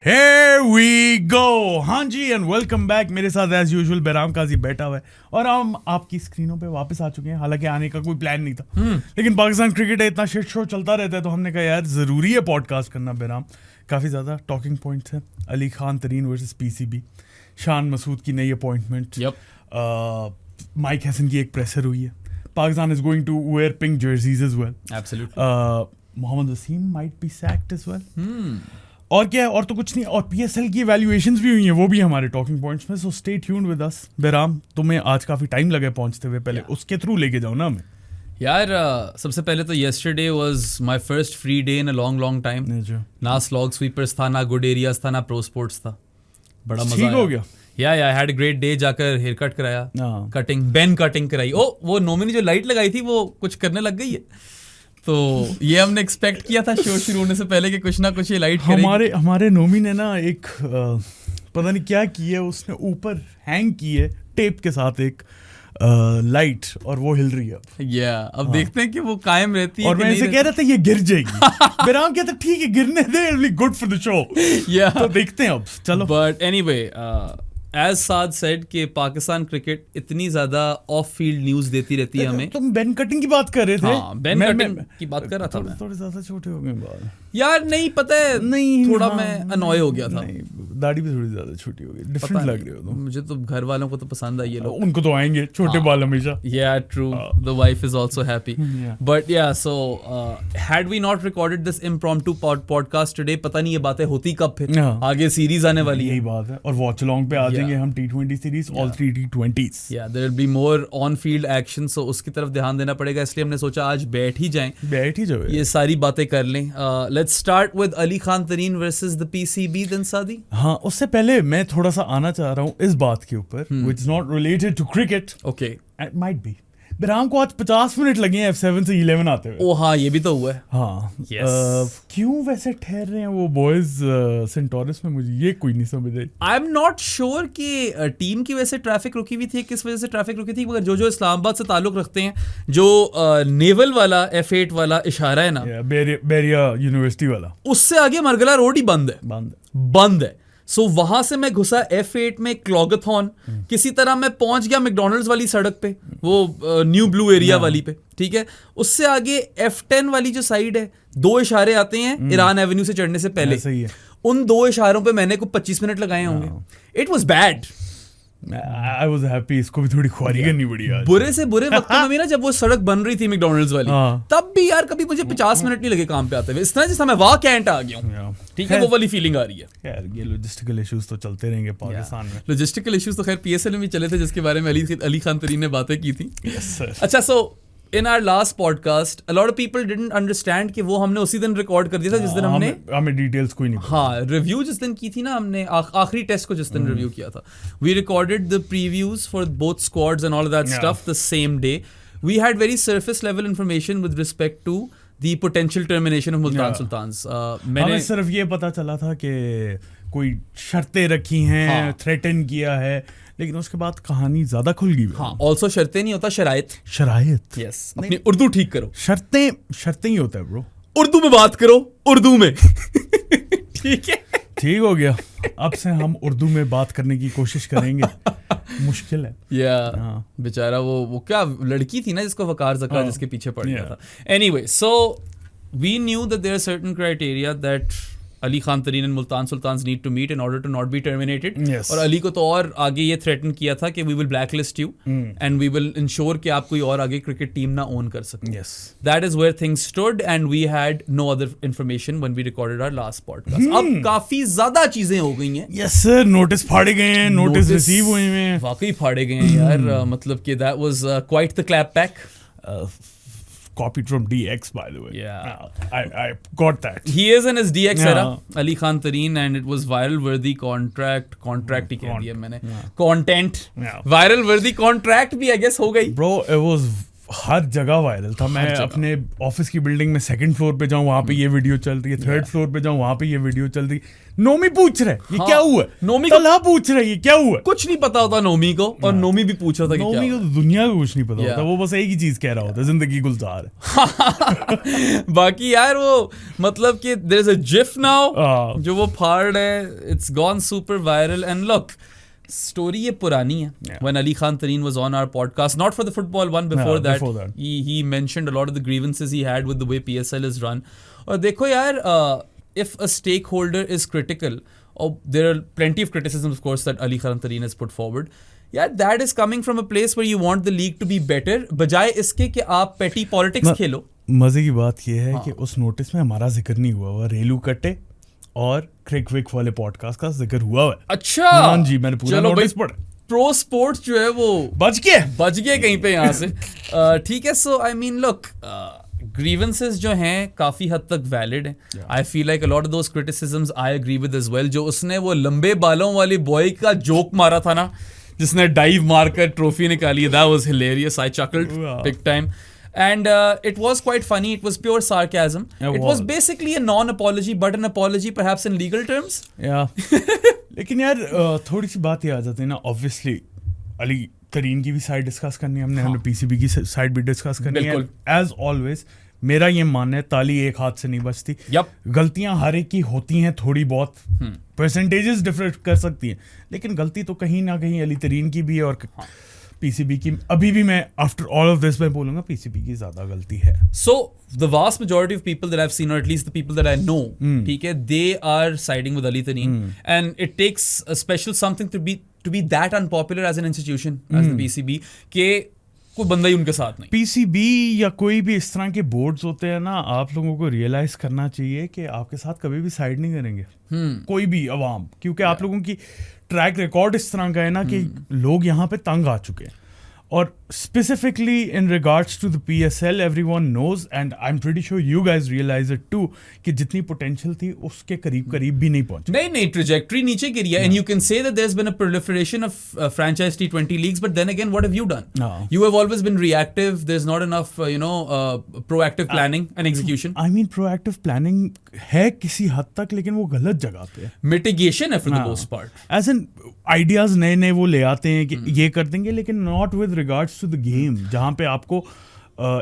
Here we go! हाँ जी and welcome back. मेरे साथ एज यूजुअल बहराम काजी बैठा हुआ है और हम आपकी स्क्रीनों पे वापस आ चुके हैं। हालांकि आने का कोई प्लान नहीं था, लेकिन पाकिस्तान क्रिकेट है, इतना शिट शो चलता रहता है, तो हमने कहा यार ज़रूरी है पॉडकास्ट करना। बहराम काफ़ी ज़्यादा टॉकिंग पॉइंट्स हैं। अली खान तरीन वर्सेस पीसीबी, शान मसूद की नई अपॉइंटमेंट, माइक हैसन की एक प्रेसर हुई है, Pakistan is going to wear pink jerseys as well, Mohammad Wasim might be sacked as well, और क्या है, और तो कुछ नहीं। और पीएसएल की वैल्यूएशंस भी हुई हैं, वो भी हमारे टॉकिंग पॉइंट्स में। So stay tuned with us. Bahram, तुम्हें आज काफ़ी टाइम लगे पहुंचते हुए, पहले उसके थ्रू लेके जाओ ना हमें। यार सबसे पहले तो yesterday was my first free day in a long time. ना स्लॉग स्वीपर्स था, ना गुड एरियाज था, ना प्रो स्पोर्ट्स था। बड़ा मजा ठीक हो गया। या I had a great day. जाकर हेयर कट कराया, कटिंग कराई। ओ वो नोमिनी जो लाइट लगाई थी वो कुछ करने लग गई है, तो ये हमने एक्सपेक्ट किया था शो शुरू होने से पहले कि कुछ ना कुछ ये लाइट हमारे नोमी ने ना एक पता नहीं क्या की है, उसने ऊपर हैंग की है टेप के साथ एक लाइट, और वो हिल रही है। अब देखते हैं कि वो कायम रहती है। और मैं इसे कह रहा था ये गिर जाएगी। बहराम कहता ठीक है गिरने दे, it will be good for the show. तो देखते हैं अब, चलो। But anyway, as Saad said कि पाकिस्तान क्रिकेट इतनी ज्यादा ऑफ फील्ड न्यूज देती रहती है हमें। तुम बेन कटिंग की बात कर रहे थे। हाँ, बेन कटिंग की बात कर रहा था मैं। थोड़े ज्यादा छोटे हो गए बाल यार, नहीं पता है, नहीं थोड़ा मैं अनॉय हो गया था। दाढ़ी भी थोड़ी ज्यादा छोटी हो गई, डिफरेंट लग रहे हो तुम। मुझे तो घर वालों को तो पसंद आई है, लोग उनको तो आएंगे छोटे बाल हमेशा। Yeah true, the wife is also happy. But yeah so had we not recorded this impromptu podcast today, पता नहीं ये बातें होती कब, फिर आगे सीरीज आने वाली है। यही बात है। और वॉच अलोंग पे आ जाएंगे हम T20 series, all 3 T20s। Yeah there will be more on field action, so उसकी तरफ ध्यान देना पड़ेगा, इसलिए हमने सोचा आज बैठ ही जाओ, ये सारी बातें कर लें। Let's start with Ali Khan तरीन वर्सेस द पीसीबी देन सादी। हाँ, उससे पहले मैं थोड़ा सा आना चाह रहा हूँ इस बात के ऊपर, which is not related to cricket. Okay, it might be. Bahram को आज 50 मिनट लगे हैं F7 से 11 आते हुए। ओ हाँ, ये भी तो हुआ है। हाँ, क्यों वैसे ठहर रहे हैं वो बॉयज सेंटोरस में, मुझे ये कोई नहीं समझ आई। आई एम नॉट श्योर कि टीम की वजह से ट्रैफिक रुकी हुई थी, किस वजह से ट्रैफिक रुकी थी, मगर जो इस्लामाबाद से ताल्लुक रखते हैं, जो नेवल वाला F8 वाला इशारा है ना, बेरिया यूनिवर्सिटी वाला, उससे आगे मरगला रोड ही बंद है। सो वहां से मैं घुसा F8 में क्लॉगथॉन, किसी तरह मैं पहुंच गया मैकडॉनल्ड्स वाली सड़क पे, वो न्यू ब्लू एरिया वाली पे, ठीक है। उससे आगे F10 वाली जो साइड है, 2 इशारे आते हैं ईरान एवेन्यू से चढ़ने से पहले। सही है। उन 2 इशारों पे मैंने को 25 मिनट लगाए होंगे। It was bad. I was happy, इसको भी थोड़ी ख्वारी करनी पड़ी आज। बुरे से बुरे वक्त में भी ना, जब वो सड़क बन रही थी मैकडॉनल्ड्स वाली, तब भी यार कभी मुझे 50 मिनट नहीं लगे काम पे आते हुए। इस तरह जैसा मैं वाह कैंट आ गया हूँ, ठीक है, वो वाली फीलिंग आ रही है। यार ये लॉजिस्टिकल इश्यूज तो चलते रहेंगे पाकिस्तान में। लॉजिस्टिकल इश्यूज तो खैर पीएसएल में भी चले थे, जिसके बारे में अली खान तरीन ने बातें की थी। Yes, sir. अच्छा, सो in our last podcast a lot of people didn't understand कि वो हमने उसी दिन रिकॉर्ड कर दिया था जिस दिन हमें डिटेल्स कोई नहीं। हाँ, रिव्यू जिस दिन की थी ना हमने, आखिरी टेस्ट को जिस दिन रिव्यू किया था, we recorded the previews for both squads and all of that stuff the same day. We had very surface level information with respect to the potential termination of Multan Sultans. हमें सिर्फ ये पता चला था कि कोई शर्तें रखी हैं, थ्रेटन किया है, लेकिन उसके बाद कहानी ज्यादा खुल गई। हाँ, ऑल्सो शर्तें नहीं होता, शराइत। यस, अपनी उर्दू ठीक करो। शर्तें ही होता है ब्रो। उर्दू में बात करो, उर्दू में। ठीक है, ठीक हो गया। अब से हम उर्दू में बात करने की कोशिश करेंगे। मुश्किल है बेचारा वो क्या लड़की थी ना जिसको वकार ज़का जिसके पीछे पड़ गया था। Anyway, so we knew that there are certain criteria that Ali Khan Tareen and Multan Sultans need to meet in order to not be terminated. और अली को तो और आगे ये थ्रेटन किया था कि we will blacklist you and we will ensure कि आप कोई और आगे क्रिकेट टीम ना ओन कर सके। That is where things stood and we had no other information when we recorded our last podcast. अब काफी ज्यादा चीजें हो गई हैं। यस सर, नोटिस फाड़े गए हैं, नोटिस रिसीव हुए हैं, वाकई फाड़े गए हैं यार। मतलब कि that was quite the clap back. Copied from DX, by the way. Yeah, I got that. He is in his DX era, Ali Khan Tareen, and it was viral worthy contract ही कह दिया मैंने, content viral worthy contract भी I guess हो गई। Bro, it was हर जगह viral था। मैं अपने ऑफिस की बिल्डिंग में सेकंड फ्लोर पे जाऊं, वहां पे ये वीडियो चल रही है, थर्ड फ्लोर पे जाऊं, वहां पे ये वीडियो चल रही है। नोमी पूछ रहे ये क्या हुआ, नोमी तलहा पूछ रहे ये क्या हुआ। कुछ नहीं पता होता नोमी को, और नोमी भी पूछ रहा था कि क्या नोमी को तो दुनिया को कुछ नहीं पता होता, वो बस एक ही चीज कह रहा होता है, जिंदगी गुलजार है। बाकी यार वो मतलब कि there is a GIF now जो वो फाड़ है, it's gone super viral. And look, story ये पुरानी है। When Ali Khan Tareen was on our podcast, not for the football one, before that, he mentioned a lot of the grievances he had with the way PSL is run. और देखो यार, if a stakeholder is critical, or there are plenty of criticisms of course that Ali Khan Tareen has put forward, यार that is coming from a place where you want the league to be better, बजाय इसके कि आप petty politics खेलो। मजे की बात ये है कि उस नोटिस में हमारा जिक्र नहीं हुआ हुआ, रेलू कट्टे और क्रिक विक वाले पॉडकास्ट का जिक्र हुआ है। अच्छा, हाँ जी, मैंने पूरा नोटिस पढ़ा। प्रो स्पोर्ट्स जो है वो बच गए कहीं पे यहाँ से। ठीक है, so I mean look, grievances जो हैं काफी हद तक वैलिड हैं। I feel like a lot of those criticisms I agree with as well. जो उसने वो लंबे बालों वाली बॉय का जोक मारा था ना, जिसने डाइव मारकर ट्रॉफी निकाली, that was hilarious, I चकल्ड big time. And it was quite funny. It was pure sarcasm. It was basically a non-apology, but an apology perhaps in legal terms. Yeah. लेकिन यार थोड़ी सी बात ये आ जाती है ना, ऑब्वियसली अली तरीन की भी साइड डिस्कस करनी है हमने पीसीबी की साइड भी डिस्कस करनी है। एज ऑलवेज मेरा ये मानना है, ताली एक हाथ से नहीं बजती। गलतियां हर एक की होती हैं, थोड़ी बहुत परसेंटेजेस डिफर कर सकती हैं, लेकिन गलती तो कहीं ना कहीं अली तरीन की भी है और पीसीबी की। अभी भी मैं आफ्टर ऑल ऑफ दिस मैं बोलूंगा पीसीबी की ज्यादा गलती है। So the vast majority of people that I have seen, और at least the people that I know, ठीक है, they are siding with Ali Tareen, and it takes a special something to be that unpopular as an institution as the PCB के कोई बंदा ही उनके साथ नहीं। PCB या कोई भी इस तरह के बोर्ड्स होते हैं ना, आप लोगों को रियलाइज करना चाहिए कि आपके साथ कभी भी साइड नहीं करेंगे कोई भी अवाम, क्योंकि आप लोगों की ट्रैक रिकॉर्ड इस तरह का है ना कि लोग यहाँ पे तंग आ चुके हैं। और specifically in regards to the PSL, everyone knows and I am pretty sure you guys realise it too कि जितनी पोटेंशियल थी उसके करीब भी नहीं पहुंची। नहीं, ट्रैजेक्टरी नीचे गिरी है, and you can say that there has been a proliferation of franchise T20 leagues, but then again what have you done? You have always been reactive, there is not enough proactive planning and execution. I mean proactive planning है किसी हद तक, लेकिन वो गलत जगह पे है। मिटिगेशन है for the most part, as an ideas नए वो ले आते हैं कि ये कर देंगे, लेकिन not with regards to the game. जहां पे आपको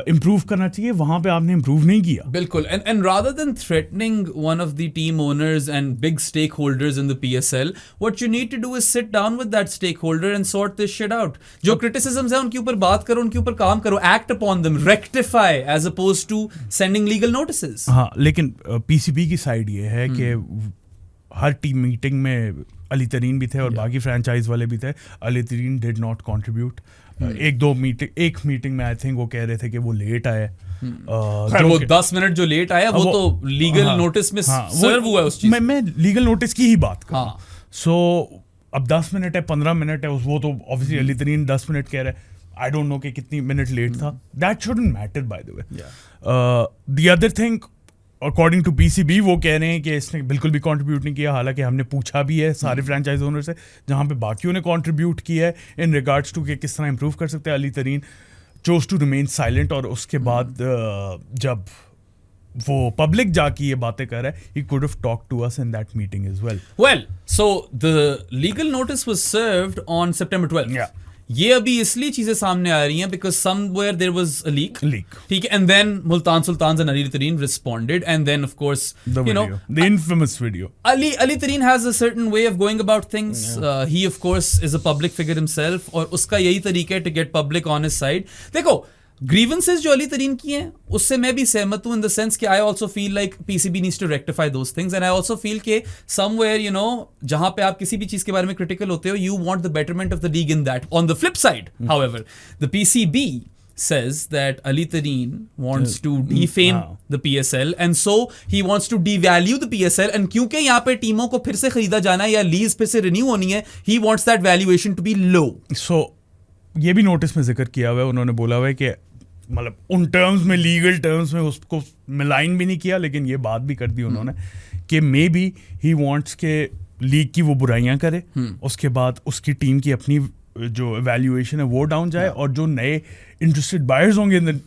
इम्प्रूव करना चाहिए वहां पे आपने इम्प्रूव नहीं किया। बिल्कुल, and rather than threatening one of the team owners and big stakeholders in the PSL, what you need to do is sit down with that stakeholder and sort this shit out. जो criticisms है उनके ऊपर बात करो, उनके ऊपर काम करो, act upon them, rectify as opposed to sending legal notices. हाँ, लेकिन पीसीबी की साइड ये है कि हर टीम मीटिंग में अली तरीन भी थे और बाकी फ्रेंचाइज वाले भी थे। अली तरीन डिड नॉट कंट्रीब्यूट। एक मीटिंग में आई थिंक वो कह रहे थे कि वो लेट आए। वो 10 मिनट जो लेट आया वो तो लीगल नोटिस में सर्व हुआ है उस चीज। मैं लीगल नोटिस की ही बात कर रहा हूं। सो अब 10 मिनट है, 15 मिनट है, वो तो ऑब्वियसली अली तरीन 10 मिनट कह रहे हैं। आई डोंट नो कि कितनी मिनट लेट था। That shouldn't matter by the way. The other thing, according to PCB, वो कह रहे हैं कि इसने बिल्कुल भी कंट्रीब्यूट नहीं किया। हालांकि हमने पूछा भी है सारे फ्रेंचाइज ओनर से, जहां पे बाकियों ने कंट्रीब्यूट किया है इन रिगार्ड्स टू कि किस तरह इंप्रूव कर सकते हैं। अली तरीन चोज टू रिमेन साइलेंट, और उसके बाद जब वो पब्लिक जाके ये बातें कर रहा है, he could have talked to us in that meeting as well. Well, so the legal notice was served on September 12th. Yeah. ये अभी इसलिए चीजें सामने आ रही हैं because somewhere there was a leak. ठीक है, and then Multan Sultans and Ali Tareen responded, and then of course the infamous video. Ali Tareen has a certain way of going about things. Yeah. He of course is a public figure himself, और उसका यही तरीका है to get public on his side. देखो, grievances जो अली तरीन की हैं उससे मैं भी सहमत हूं, in the sense कि I also feel like PCB needs to rectify those things, and I also feel कि somewhere जहां पे आप किसी भी चीज के बारे में critical होते हो, you want the betterment of the league in that. On the flip side, however, the PCB says that Ali Tareen wants to defame the PSL, and so he wants to devalue the PSL, and क्योंकि यहाँ पे टीमों को फिर से खरीदा जाना है या लीज फिर से रिन्यू होनी है, he wants that valuation to be low. So ये भी नोटिस में जिक्र किया हुआ है, उन्होंने बोला हुआ है कि मतलब उन टर्म्स में, लीगल टर्म्स में उसको मिलाइन भी नहीं किया, लेकिन ये बात भी कर दी उन्होंने कि मे बी ही वांट्स के लीग की वो बुराइयां करे, उसके बाद उसकी टीम की अपनी जो वैल्यूएशन है वो डाउन जाए और जो नए इंटरेस्टेड बायर्स होंगे इन द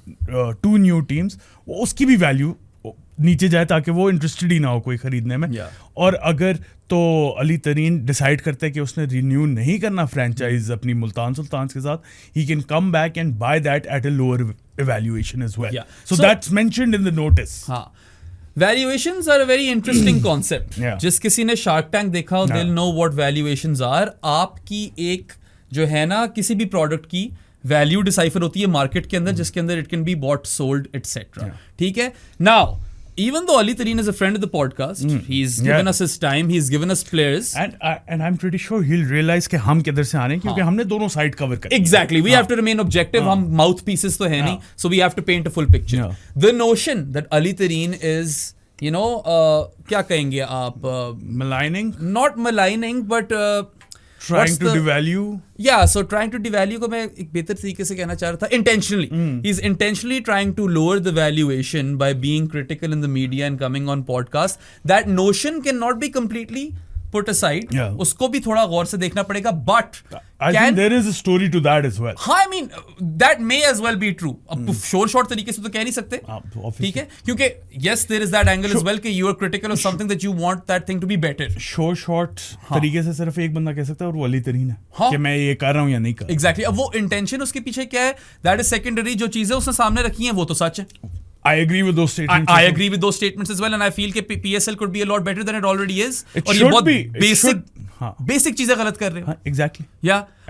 2 न्यू टीम्स वो उसकी भी वैल्यू नीचे जाए ताकि वो इंटरेस्टेड ही ना हो कोई खरीदने में। और अगर तो अली तरीन डिसाइड करता है कि उसने रिन्यू नहीं करना फ्रेंचाइज अपनी मुल्तान सुल्तान्स के साथ, he can come back and buy that at a lower valuation as well. So that's mentioned in the notice. Valuations are a very interesting concept. जिस किसी ने शार्क टैंक देखा हो, they'll know what valuations are. आपकी एक जो है ना किसी भी प्रोडक्ट की वैल्यू डिसाइफर होती है मार्केट के अंदर, जिसके अंदर it can be bought, sold, etcetera. ठीक है, now even though Ali Tareen is a friend of the podcast, he's given us his time, he's given us players, and I'm pretty sure he'll realize कि हम किधर से आ रहे हैं क्योंकि हमने दोनों साइड कवर कर। Exactly, we have to remain objective. हम mouthpieces तो है नहीं, so we have to paint a full picture. The notion that Ali Tareen is, you know, क्या कहेंगे आप, maligning, not maligning, but trying to devalue. Yeah, so trying to devalue को मैं एक बेहतर तरीके से कहना चाह रहा था, intentionally. He's intentionally trying to lower the valuation by being critical in the media and coming on podcast. That notion cannot be completely put aside. उसको भी थोड़ा गौर से देखना पड़ेगा, but I think there is a story to that as well. हाँ, I mean that may as well be true. अब short तरीके से तो कह नहीं सकते, ठीक है, क्योंकि yes there is that angle as well कि you are critical of something that you want that thing to be better. Short तरीके से सिर्फ एक बंदा कह सकता है और वो अली तरीन है कि मैं ये कर रहा हूँ या नहीं कर रहा। Exactly. अब वो intention उसके पीछे क्या है, that is secondary. जो चीजें उसने सामने रखी हैं वो तो सच है। I agree with those statements. I agree with those statements as well, and I feel कि PSL could be a lot better than it already is. और ये बहुत basic चीजें गलत कर रहे हो। Exactly.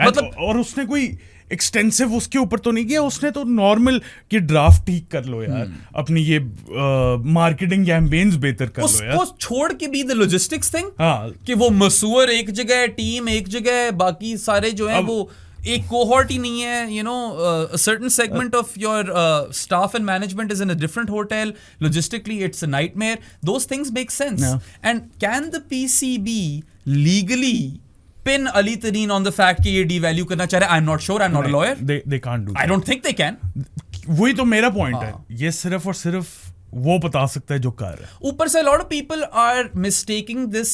मतलब और उसने कोई एक्सटेंसिव उसके ऊपर तो नहीं किया, उसने तो नॉर्मल कि ड्राफ्ट ठीक कर लो यार, अपनी ये मार्केटिंग कैंपेन्स बेहतर कर लो यार। उसको छोड़ के भी द लॉजिस्टिक्स थिंग, कि वो मसूर एक जगह, टीम एक जगह, बाकी सारे जो है वो एक कोहॉर्ट ही नहीं है, you know, a certain segment of your staff and management is in a different hotel, logistically it's a nightmare. Those things make sense. And can the PCB legally pin Ali Tareen on the fact कि ये devalue करना चाह रहे हैं? I'm not sure, I'm not a lawyer. They can't do that. I don't think they can. वही तो मेरा point है, ये सिर्फ और सिर्फ वो बता सकता है जो कर रहा है। ऊपर से a lot of people are mistaking this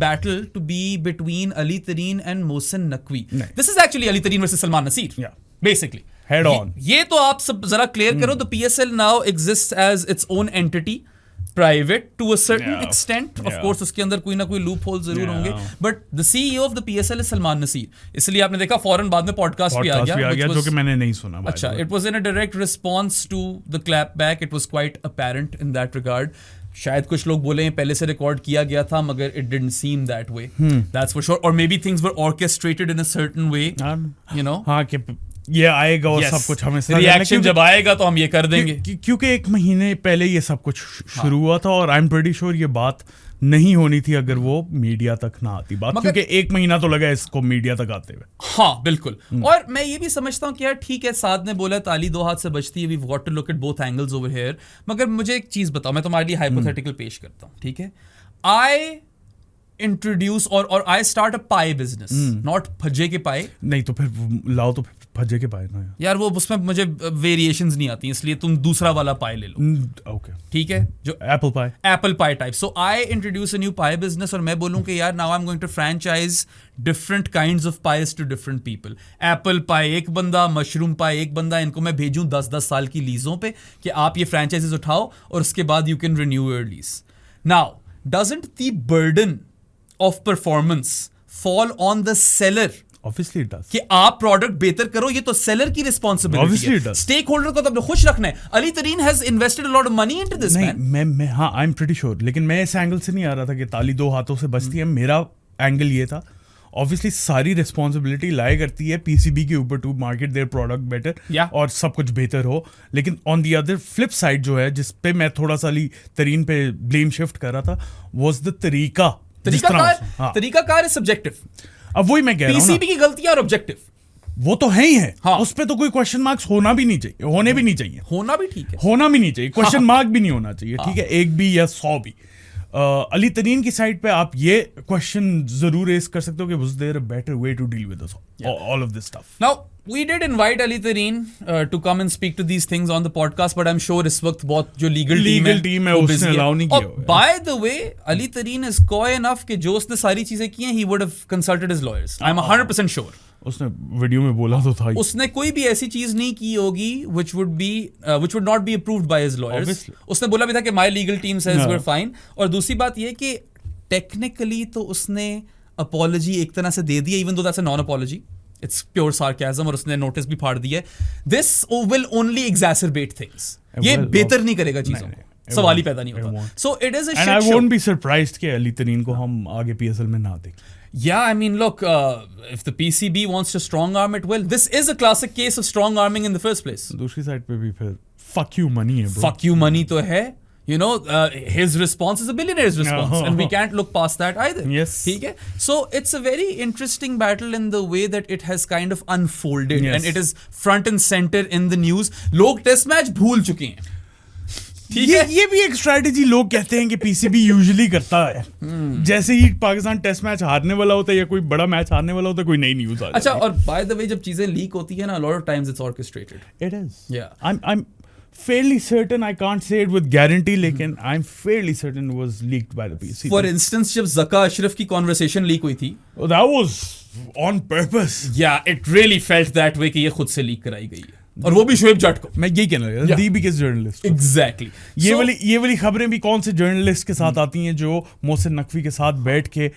battle to be between Ali Tareen and Mohsin Naqvi. This is actually Ali Tareen versus Salman Nasir. Basically. Head on. ये तो आप सब जरा क्लियर करो। The PSL now exists as its own entity, private to a certain extent. Of course उसके अंदर कोई ना कोई लूप होल जरूर होंगे, but the CEO of the PSL is Salman Nasir. इसलिए आपने देखा फौरन बाद में पॉडकास्ट भी आ गया जो कि मैंने नहीं सुना। अच्छा, it was in a direct response to the clapback. It was quite apparent in that regard. शायद कुछ लोग बोले पहले से रिकॉर्ड किया गया था मगर it didn't seem that way. That's for sure. Or maybe things were orchestrated in a certain way. You know? हाँ कि ये आएगा और सब कुछ हमें रिएक्शन जब आएगा तो हम ये कर देंगे, क्योंकि 1 महीने पहले ये सब कुछ शुरू हुआ था और आई एम प्रीटी श्योर ये बात नहीं होनी थी अगर वो मीडिया तक ना आती बात, क्योंकि 1 महीना तो लगा इसको मीडिया तक आते हुए। हाँ बिल्कुल। और मैं ये भी समझता हूँ कि यार ठीक है, साद ने बोला ताली 2 हाथ से बजती है, we've got to look at both angles over here। मगर मुझे एक चीज बताओ, मैं तुम्हारे लिए हाइपोथेटिकल पेश करता हूँ, ठीक है? I introduce or I start a pie business, not भज्जे के पाए। नहीं तो फिर लाओ तो भज्जे के पाए ना यार, वो उसमें मुझे वेरिएशंस नहीं आती, इसलिए तुम दूसरा वाला पाए ले लो। ओके ठीक है, जो apple pie type. So I introduce a new pie business और मैं बोलूं कि यार now I am going to franchise different kinds of pies to different people. Apple pie एक बंदा, मशरूम पाई एक बंदा, इनको मैं भेजूं 10-10 साल की लीजों पे कि आप ये फ्रैंचाइजेस उठाओ और उसके बाद you can renew your lease. Now doesn't the burden of performance fall on the seller? Obviously it does. कि आप प्रोडक्ट बेहतर करो, ये तो सेलर की रिस्पांसिबिलिटी है। Obviously it does. Stakeholder को तो अपने खुश रखना है। Ali Tareen has invested a lot of money into this man. मैं हाँ आई एम प्रीटी श्योर, लेकिन मैं इस एंगल से नहीं आ रहा था कि ताली 2 हाथों से बजती है। मेरा एंगल ये था, ऑब्वियसली सारी रिस्पॉन्सिबिलिटी लाई करती है पीसीबी के ऊपर to market their product better और सब कुछ बेहतर हो, लेकिन on the other flip side जो है जिस पे मैं थोड़ा सा अली तरीन पे ब्लेम शिफ्ट कर रहा था वाज द तरीकाकार इज सब्जेक्टिव। अब वही मैं कह रहा हूं, पीसीबी की गलतियां और ऑब्जेक्टिव वो तो है ही है। हाँ। उस पे तो कोई क्वेश्चन मार्क्स होना भी नहीं चाहिए, होने भी नहीं चाहिए, होना भी ठीक है, होना भी नहीं चाहिए, क्वेश्चन मार्क भी नहीं होना चाहिए। ठीक है, 1 भी या 100 भी। अली तरीन की साइड पे आप ये क्वेश्चन जरूर रेज कर सकते हो कि was there a better way to deal with all of this stuff. Now we did invite Ali Tareen to come and speak to these things on the podcast, but I'm sure इस वक्त बहुत जो legal team है वो busy उसने allow नहीं किया और by the way, Ali Tareen is coy enough कि जो उसने सारी चीजें की हैं, he would have consulted his lawyers. I'm 100% sure. उसने वीडियो में बोला तो था ही. उसने कोई भी ऐसी चीज नहीं की होगी which would not be approved by his lawyers. Obviously. उसने बोला भी था कि my legal team says we're fine. और दूसरी बात ये कि technically तो उसने apology एक तरह से दे दी है, even though that's a non-apology. It's pure sarcasm और उसने नोटिस भी फाड़ दिया है. This will only exacerbate things. ये बेहतर नहीं करेगा चीजों को. सवाल ही पैदा नहीं होता. So it is a shit show. And I won't be surprised कि अली तरीन को हम आगे PSL में ना देखें. Yeah, I mean, look, if the PCB wants to strong arm it, well, this is a classic case of strong arming in the first place. दूसरी side पे भी फिर fuck you money है bro. Fuck you money तो है. You know, his response is a billionaire's response, and we can't look past that either. Yes. ठीक है? So it's a very interesting battle in the way that it has kind of unfolded, Yes. and it is front and center in the news. लोग test match भूल चुके हैं. ठीक है? ये भी एक स्ट्रेटेजी लोग कहते हैं कि पीसीबी यूजुअली करता है. जैसे ही पाकिस्तान टेस्ट मैच हारने वाला होता है या कोई बड़ा मैच हारने वाला होता है, कोई नई न्यूज आ जाती है. अच्छा, और by the way, जब चीजें लीक होती है ना, a lot of times it's orchestrated. It is. Yeah. I'm fairly certain, I can't say it with guarantee, लेकिन I'm fairly certain it was leaked by the PCB. For instance, जब ज़का अशरफ की conversation leak हुई थी, that was on purpose. yeah, it really felt that way कि ये खुद से leak कराई गई है, और वो भी शोएब जट को. मैं यही कहना लगा, the biggest journalist. Exactly. ये वाली खबरें भी कौन से जर्नलिस्ट के साथ आती हैं जो मोहसिन नकवी के साथ बैठ के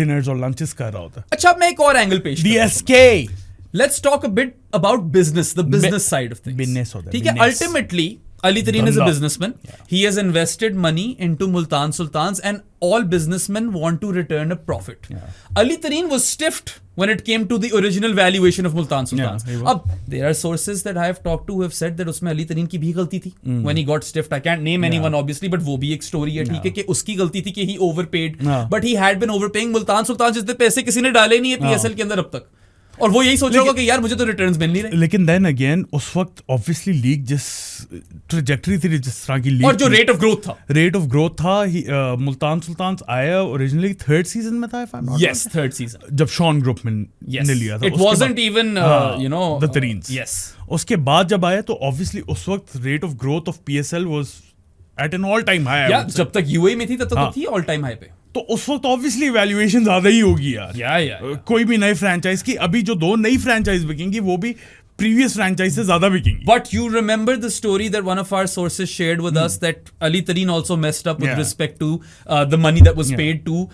डिनर्स और लंचेस कर रहा होता है. अच्छा, मैं एक और एंगल पेश The SK. Let's talk a bit about business, the business side of things. Business होता है. ठीक है, ultimately Ali Tareen is a businessman. Yeah. He has invested money into Multan Sultans, and all businessmen want to return a profit. Yeah. Ali Tareen was stiffed when it came to the original valuation of Multan Sultans. Ab, there are sources that I have talked to who have said that उसमें Ali Tareen की भी गलती थी when he got stiffed. I can't name anyone obviously, but वो भी एक story है, ठीक है, कि उसकी गलती थी कि he overpaid, but he had been overpaying. Multan Sultans जितने पैसे किसी ने डाले नहीं है PSL के अंदर अब तक, और वो यही सोच रहा होगा कि यार मुझे तो रिटर्न्स मिल नहीं रहे. लेकिन देन अगेन उस वक्त ऑब्वियसली लीग जिस ट्रैजेक्टरी थी, जिस तरह की लीग और जो रेट ऑफ ग्रोथ था, मुल्तान सुल्तान आया ओरिजिनली थर्ड सीजन में था, if I am not. Yes, third season जब शॉन ग्रुप ने लिया था. It wasn't even you know the Tareens. Yes, उसके बाद जब आया तो ऑब्वियसली उस वक्त rate of growth of PSL was at an all time high. जब तक यूएई में थी तब तक थी ऑल टाइम हाई पे. तो उस वक्त ऑब्वियसली वैल्यूएशन ज्यादा ही होगी यार. कोई भी नई फ्रेंचाइज की, अभी जो 2 नई फ्रेंचाइज बिकेंगी वो भी प्रीवियस फ्रेंचाइज से ज्यादा बिकेंगी. But you remember the story that one of our sources shared with us that Ali Tareen also messed up with respect to the money that was paid to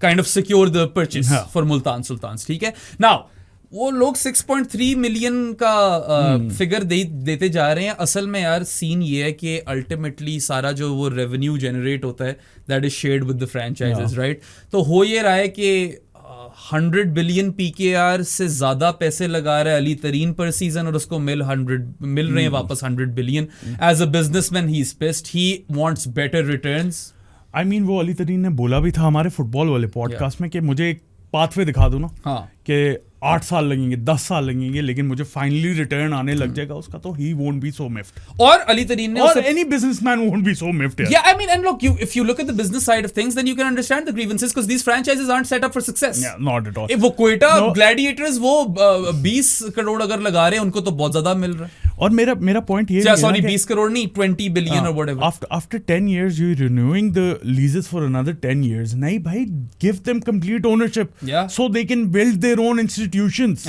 kind of secure the purchase for Multan Sultans. ठीक है? Now वो लोग 6.3 million का figure देते जा रहे हैं. असल में यार सीन ये है कि अल्टीमेटली सारा जो वो रेवेन्यू जनरेट होता है that is shared with the franchises, right? तो हो ये रहा है कि 100 बिलियन PKR से ज्यादा पैसे लगा रहा है अली तरीन पर सीजन, और उसको मिल रहे हैं वापस 100 billion. As a businessman he is pissed, he wants better returns. I mean वो अली तरीन ने बोला भी था हमारे फुटबॉल वाले पॉडकास्ट में कि मुझे एक पाथवे दिखा दो ना, कि 8 साल लगेंगे, 10 साल लगेंगे, लेकिन मुझे फाइनली रिटर्न आने लग जाएगा उसका, तो he won't be so miffed. और अली तरीन ने और any businessman won't be so miffed. Yeah, I mean, and look, if you look at the business side of things, then you can understand the grievances because these franchises aren't set up for success. Yeah, not at all. वो Quetta Gladiators वो 20 करोड़ अगर लगा रहे हैं, उनको तो बहुत ज्यादा मिल रहा है. और मेरा पॉइंट ये है, सॉरी 20 करोड़ नहीं, 20 बिलियन और whatever. After 10 years you renewing the leases for another 10 years. नहीं भाई, give them complete ownership. Yeah. So they can build their own institutions.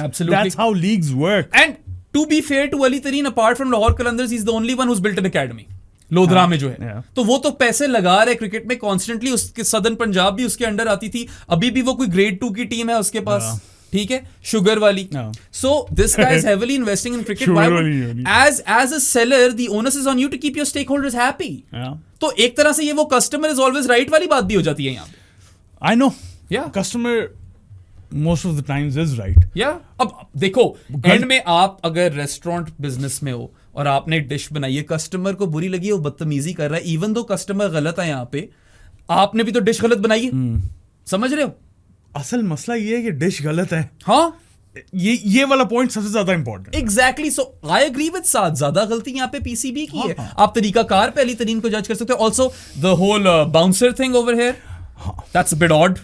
Absolutely. That's how leagues work. And to be fair to Ali Tareen, apart from Lahore Qalandars, he's the only one who's built an academy. Lodhra में जो है, तो वो तो पैसे लगा रहे cricket में कॉन्स्टेंटली. उसके सदर्न पंजाब भी उसके अंडर आती थी, अभी भी वो कोई ग्रेड 2 की टीम है उसके पास, ठीक है, शुगर वाली. So this guy is heavily investing in cricket. Why would, as a seller, the onus is on you to keep your stakeholders happy. तो एक तरह से ये वो customer is always right वाली बात भी हो जाती है यहाँ पे. I know. Yeah. Customer most of the times is right. Yeah. अब देखो, एंड में आप अगर रेस्टोरेंट बिजनेस में हो और आपने डिश बनाई है, कस्टमर को बुरी लगी है, वो बदतमीजी कर रहा है, इवन दो कस्टमर गलत है यहाँ पे, आपने भी तो डिश गलत बनाई है. समझ रहे हो? असल मसला ये है कि डिश गलत है. हाँ, ये वाला पॉइंट सबसे ज्यादा important. Exactly. So I agree with Saad, ज्यादा गलती यहाँ पे पीसीबी की है. आप तरीकाकार पे अली तरीन को जज कर सकते हो. Also the whole bouncer thing over here, that's a bit odd.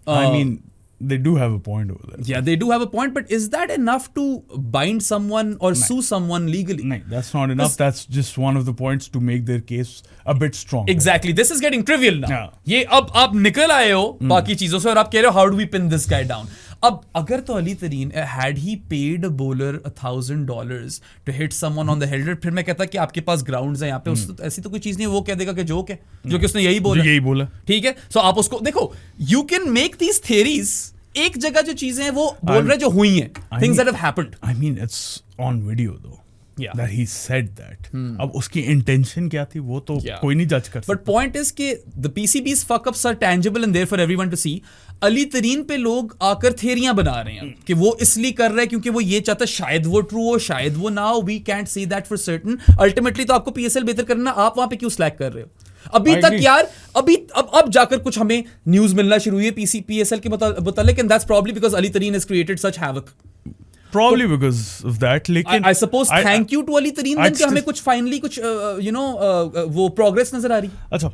I mean they do have a point over there. Yeah, they do have a point, but is that enough to bind someone or sue someone legally? No, that's not enough. That's just one of the points to make their case a bit stronger. Exactly. This is getting trivial now. Yeah. ये अब आप निकल आए हो बाकी चीजों से और आप कह रहे हो how do we pin this guy down? अब अगर तो अली तरीन had he paid a bowler $1,000 to hit someone on the header, फिर मैं कहता कि आपके पास ग्राउंड्स हैं यहाँ पे, ऐसी तो कोई चीज नहीं है, वो कह देगा कि जोक है, जो कि उसने यही बोला. ठीक है, सो आप उसको देखो, you can make these theories. एक जगह जो चीजें हैं वो बोल रहे जो हुई हैं, things that have happened. I mean, it's on video though. Yeah. That he said that. अब उसकी intention क्या थी वो तो कोई नहीं जज कर सकता. But point is कि the PCB's fuck ups are tangible and there for everyone to see. Ali तरीन पे लोग आकर थेरियां बना रहे हैं कि वो इसलिए कर रहे हैं क्योंकि वो ये चाहता है, शायद वो ट्रू हो, शायद वो ना हो. We can't say that for certain. Ultimately तो आपको PSL बेहतर करना, आप वहां पे क्यों स्लैक कर रहे हो? अभी तक यार, अब जाकर कुछ हमें न्यूज मिलना शुरू हुई है PSL के मुतालिक, and that's probably because Ali Tareen has created such havoc. Probably because of that. लेकिन I suppose thank you to Ali Tareen then कि हमें कुछ finally कुछ वो progress नजर आ रही. अच्छा,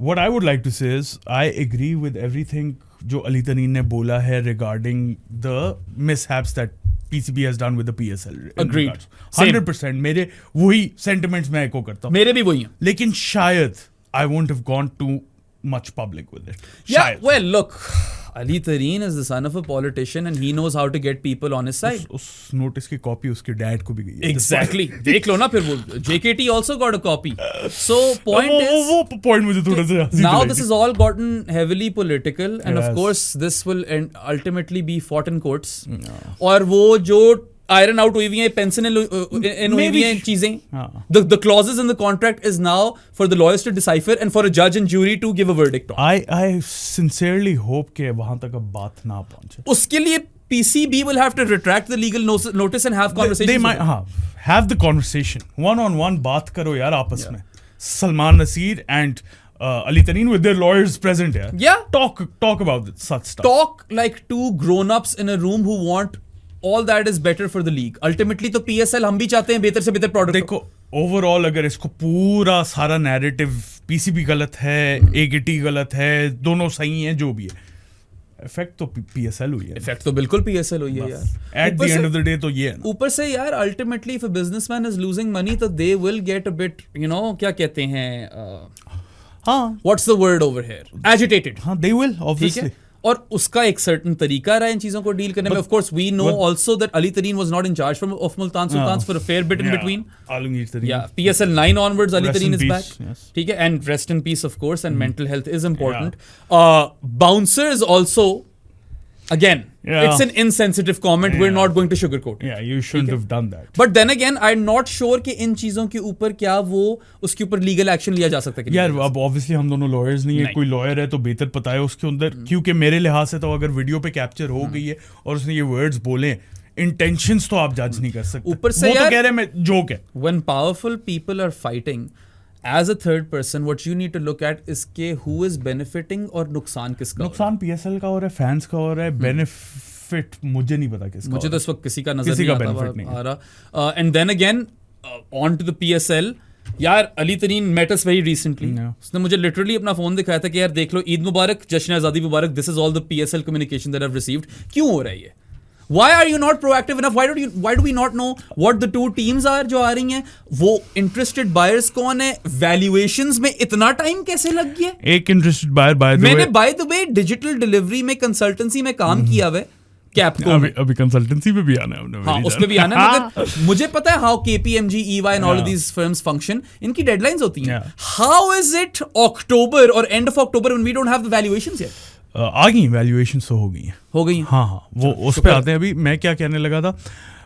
what I would like to say is I agree with everything जो अली तरीन ने बोला है regarding the mishaps that PCB has done with the PSL. Agreed. 100%. मेरे वही sentiments मैं echo करता हूँ. मेरे भी वही हैं. लेकिन शायद I won't have gone too much public with it. Yeah, well, look, Ali Tareen is the son of a politician and he knows how to get people on his side. उस notice की copy उसके dad को भी गई है. Exactly. देख लो ना फिर वो JKT also got a copy. So point is, वो point मुझे थोड़ा सा now this has all gotten heavily political and of course this will ultimately be fought in courts. और वो जो iron out हुई हुई हैं, pencil in हुई हुई हैं चीजें. The clauses in the contract is now for the lawyers to decipher and for a judge and jury to give a verdict on. I sincerely hope कि वहां तक अब बात ना पहुंचे. उसके लिए PCB will have to retract the legal notice and have conversations. They might have the conversation. One-on-one बात करो यार आपस में. Salman Nasir and Ali Tareen with their lawyers present here. Yeah. Talk about such stuff. Talk like two grown-ups in a room who want all that is better for the league. Ultimately तो PSL हम भी चाहते हैं बेहतर से बेहतर product. देखो overall अगर इसको पूरा सारा नैरेटिव PCB गलत है, AKT गलत है, दोनों सही हैं, जो भी है, इफेक्ट तो PSL हुई है. इफेक्ट तो बिल्कुल PSL हुई है यार. At the end of the day तो ये है ना. ऊपर से यार ultimately if a businessman is losing money तो they will get a bit क्या कहते हैं, what's the word over here, agitated. हाँ, they will obviously. और उसका एक सर्टन तरीका रहा है इन चीजों को डील करने में. Of course we know also that Ali Tareen was not in charge of Multan Sultans for a fair bit in between. Yeah, PSL 9 onwards Ali Tareen is back. ठीक है, and rest in peace of course, and mental health is important. Bouncers also, again, it's an insensitive comment. We're not going to sugarcoat it. Yeah, you shouldn't have done that. But then again, I'm not sure कि इन चीजों के ऊपर क्या वो उसके ऊपर legal action लिया जा सकता है. यार अब ऑब्वियसली हम दोनों लॉयर्स नहीं है, कोई लॉयर है तो बेहतर पता है उसके अंदर, क्योंकि मेरे लिहाज से तो अगर वीडियो पे कैप्चर हो गई है और उसने ये वर्ड्स बोले, इंटेंशंस तो आप जज नहीं कर सकते. ऊपर से वो तो कह रहे मैं जोक है. When powerful people are fighting, as a third person, what you need to look at is के who is benefiting और नुकसान किसका. नुकसान PSL का हो रहा है, फैंस का हो रहा है, बेनिफिट मुझे नहीं पता किसका. मुझे तो इस वक्त किसी का नजर नहीं आ रहा. And then again on to the PSL. यार अली तरीन met us very recently. उसने मुझे लिटरली अपना फोन दिखाया था कि यार देख लो, ईद मुबारक, जश्न आज़ादी मुबारक, this is all the PSL communication that I've received. क्यों हो रहा है ये? Why are you not proactive enough? Why do we not know what the two teams are जो आ रही हैं? वो interested buyers कौन है? Valuations में इतना टाइम कैसे लग गया? एक interested buyer मैंने by the way digital delivery में consultancy में काम किया हुआ है. Capco अभी consultancy पे भी आना है हमने. हाँ, उसमें भी आना है. मगर मुझे पता है how KPMG, EY and all of these firms function. इनकी deadlines होती हैं. How is it October or end of October when we don't have the valuations yet? आ गई वैल्यूएशन तो हो गई. हाँ, वो उस पे आते हैं. अभी मैं क्या कहने लगा था,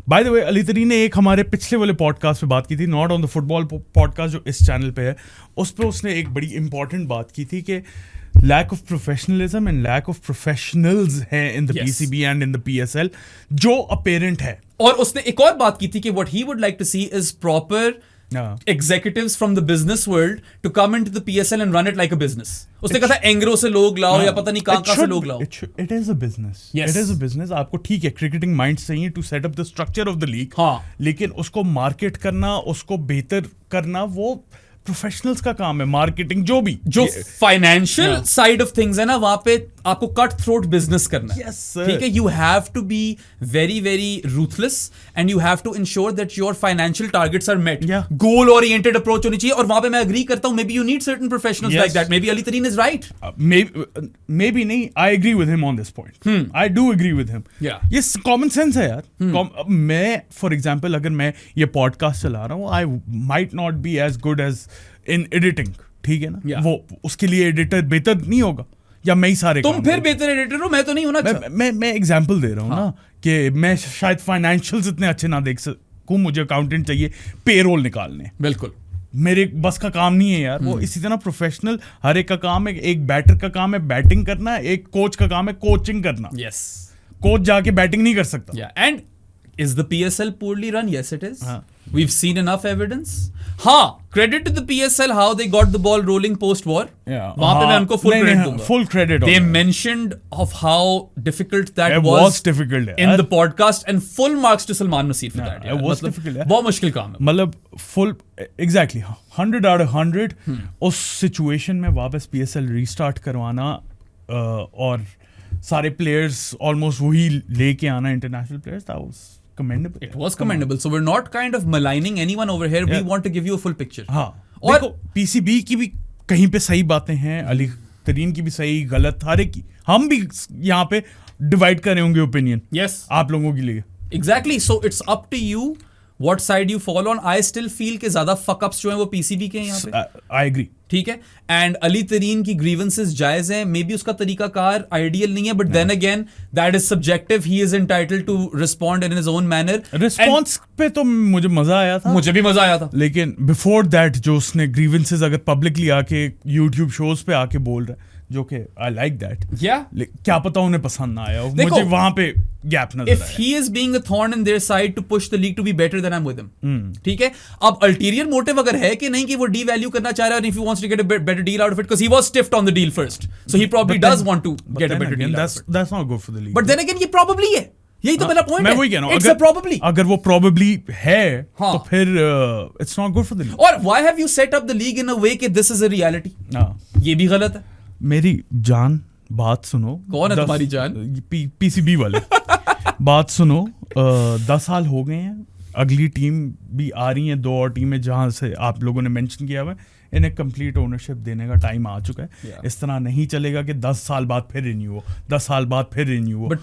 बाय द वे अली तरीन ने एक हमारे पिछले वाले पॉडकास्ट पे बात की थी, not on the football podcast जो इस चैनल पे है, उस पे उसने एक बड़ी इंपॉर्टेंट बात की थी कि lack of professionalism and lack of professionals हैं in the PCB and in the PSL, जो अपेरेंट है. और उसने एक और बात की थी कि what he would like to see is proper executives from the business world to come into the PSL and run it like a business. उसने कहा था एंग्रो से लोग लाओ या पता नहीं कहां से लोग लाओ. It is a business. It is a business. आपको ठीक है क्रिकेटिंग माइंड चाहिए to set up the structure of the league. हाँ. लेकिन उसको मार्केट करना, उसको बेहतर करना, वो प्रोफेशनल्स का काम है. मार्केटिंग जो फाइनेंशियल साइड ऑफ थिंग्स है ना, वहां पे आपको कट थ्रोट बिजनेस करना है, Yes, sir. ठीक है, you have to be very very ruthless and you have to ensure that your financial targets are met. Yeah. Goal oriented approach होनी चाहिए, और वहां पे मैं एग्री करता हूं, maybe you need certain professionals like Yes. That. Maybe Ali Tareen is right. maybe नहीं, I agree with him on this point. I do agree with him. Yeah. ये common sense है यार. मैं for example अगर मैं ये podcast चला रहा हूँ, I might not be as good as in editing. ठीक है ना? Yeah. वो उसके लिए एडिटर बेहतर नहीं होगा, या मैं ही सारे तुम काम फिर करूं? बेहतर एडिटर हो, मैं तो नहीं होना अच्छा. मैं एग्जांपल दे रहा हूँ ना, कि मैं शायद फाइनेंशियल्स इतने अच्छे ना देख सकूं, मुझे अकाउंटेंट चाहिए पेरोल निकालने, बिल्कुल. मेरे बस का काम नहीं है यार वो. इसी तरह प्रोफेशनल हर एक का काम है. एक बैटर का काम है बैटिंग करना, एक कोच का काम है कोचिंग करना. यस. कोच जाके बैटिंग नहीं कर सकता. Yeah, and is the PSL poorly run? Yes, it is. हाँ. We've seen enough evidence. हाँ, credit to the PSL how they got the ball rolling post-war. Yeah. वहाँ पे मैं उनको full credit दूंगा. Full credit. They mentioned of how difficult that It was difficult. in the podcast, and full marks to Salman Naseer for that. It was difficult. बहुत मुश्किल काम है. मतलब full exactly 100 out of 100 उस situation में वापस PSL restart करवाना और सारे प्लेयर्स ऑलमोस्ट वही लेके आना, international players, that was commendable. It was commendable. So we're not kind of maligning anyone over here. We Yeah. want to give you a full picture. हाँ. और देखो PCB की भी कहीं पे सही बातें हैं, अली तरीन की भी सही गलत, हर एक की हम भी यहाँ पे डिवाइड कर रहे होंगे ओपिनियन yes, आप लोगों के लिए. exactly. So it's up to you what side you fall on. I still feel कि ज्यादा fuck ups जो हैं वो PCB के हैं यहाँ पे. I agree. ठीक है. एंड अली तरीन की ग्रीवेंसेस जायज हैं, मे बी उसका तरीकाकार आइडियल नहीं है, but then again that is subjective. He is entitled to respond in his own manner. Response पे तो मुझे मजा आया था, मुझे भी मजा आया था. लेकिन बिफोर दैट जो उसने ग्रीवेंसेस अगर पब्लिकली आके यूट्यूब शोज पे आके बोल रहा है, जो कि आई लाइक दैट, क्या पता उन्हें पसंद ना आया हो, मुझे वहां पे गैप नजर आया. If he is being a thorn in their side to push the league to be better, then I'm with him. ठीक है. अब अल्टीरियर मोटिव अगर है कि नहीं कि वो डीवैल्यू करना चाह रहा है, and if he wants to get a better deal out of it, because he was stiffed on the deal first, so he probably does want to get a better deal out of it. That's not good for the league. But then again, ये probably है. यही तो मेरा point मैं है. वही कह रहा हूँ, It's a probably. अगर वो probably है हाँ. तो फिर it's not good for the league. और why have you set up the league in a way कि this is a reality? हाँ. ये भी गलत है. मेरी जान बात सुनो. कौन है तुम्हारी जान? PCB वाले. बात सुनो. 10 साल हो गए हैं, अगली टीम भी आ रही है, 2 और टीमें जहां से आप लोगों ने मेंशन किया हुआ है, इन्हें कंप्लीट ओनरशिप देने का टाइम आ चुका है. Yeah. इस तरह नहीं चलेगा कि 10 साल बाद फिर रिन्यू हो, 10 साल बाद फिर रिन्यू हो. But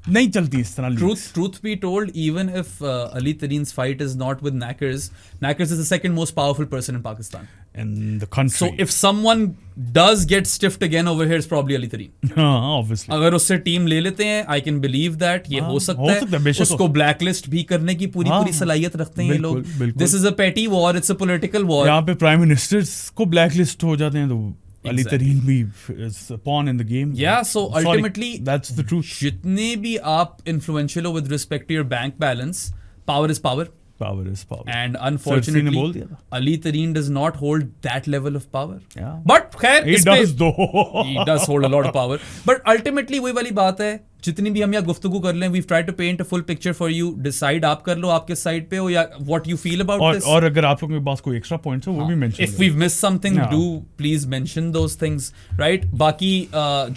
नहीं चलती इस तरह. truth be told, even if Ali Tareen's fight is not with Nackers is the second most powerful person in Pakistan. in the country. So if someone does get stiffed again over here, it's probably Ali Tareen. हाँ, obviously. अगर उससे team ले लेते हैं, I can believe that ये हो सकता है. बेशक उसको blacklist भी करने की पूरी सलाहियत रखते हैं ये लोग. This is a petty war, it's a political war. यहाँ पे प्राइम मिनिस्टर्स को ब्लैकलिस्ट हो जाते हैं, तो अली तरीन भी is a pawn in the game. Yeah, so ultimately that's the truth. जितने भी आप influential हो with respect to your bank balance, power is power. Power is power. And ने बोल unfortunately, दिया था. Ali Tareen does not hold that level of power. Yeah. But खैर He इस पे- does though. he does hold a lot of power. But ultimately वही वाली बात है, जितनी भी हम यहाँ गुफ्तगू कर लें, we've tried to paint a full picture for you. Decide आप कर लो, आप किस साइड पे हो, या what you feel about this. और अगर आप लोगों के पास कोई एक्स्ट्रा पॉइंट्स है वो भी mention If we've missed something, Yeah. do please mention those things, right? बाकी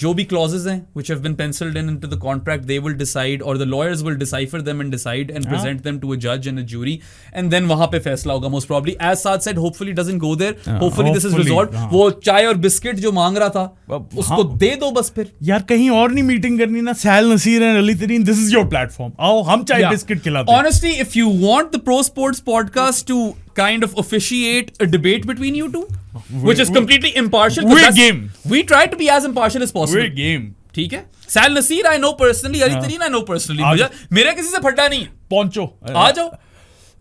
जो भी clauses हैं which have been penciled in into the contract, they will decide, or the lawyers will decipher them and decide and present them to a judge and a jury, and then वहाँ पे फैसला होगा most probably. As Saad said, hopefully it doesn't go there. Hopefully this is hopefully, resolved. हाँ. वो चाय और biscuit जो मांग रहा था, उसको हाँ. दे दो बस फिर. यार कहीं और नहीं मीटिंग करनी ना. सैल नसीर एंड अली तरीन, दिस इज योर प्लेटफॉर्म. आओ हम चाय Yeah. बिस्किट खिलाते हैं. Honestly, if you want the Pro Sports podcast to kind of officiate a debate between you two, which is completely impartial, we're that's- game. We try to be as impartial as possible. We're game. ठीक है. सैल Naseer I know personally, Ali Tareen I know personally. मुझे मेरा किसी से फटा नहीं. पहुंचो. आ जाओ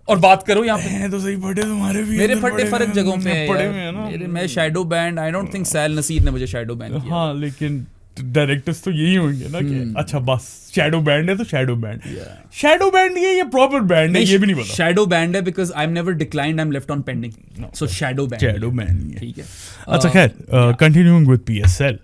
और बात करो यहाँ पे. हैं तो सही फटे तुम्हारे भी. मेरे अंदर फटे पड़े फर्क हैं, जगहों पे हैं पड़े यार. हुए हैं ना. मेरे मैं shadow banned. I don't think सैल नसीर ने मुझे शैडो बैंड किया. हाँ, लेकिन डायरेक्टर्स तो यही होंगे ना कि अच्छा बस शैडो बैंड है तो शैडो बैंड. शैडो बैंड नहीं है, ये प्रॉपर बैंड है, ये भी नहीं पता. शैडो बैंड है because I'm never declined, I'm left on pending. So shadow band. Shadow band नहीं है. ठीक है. अच्छा खैर, continuing with PSL,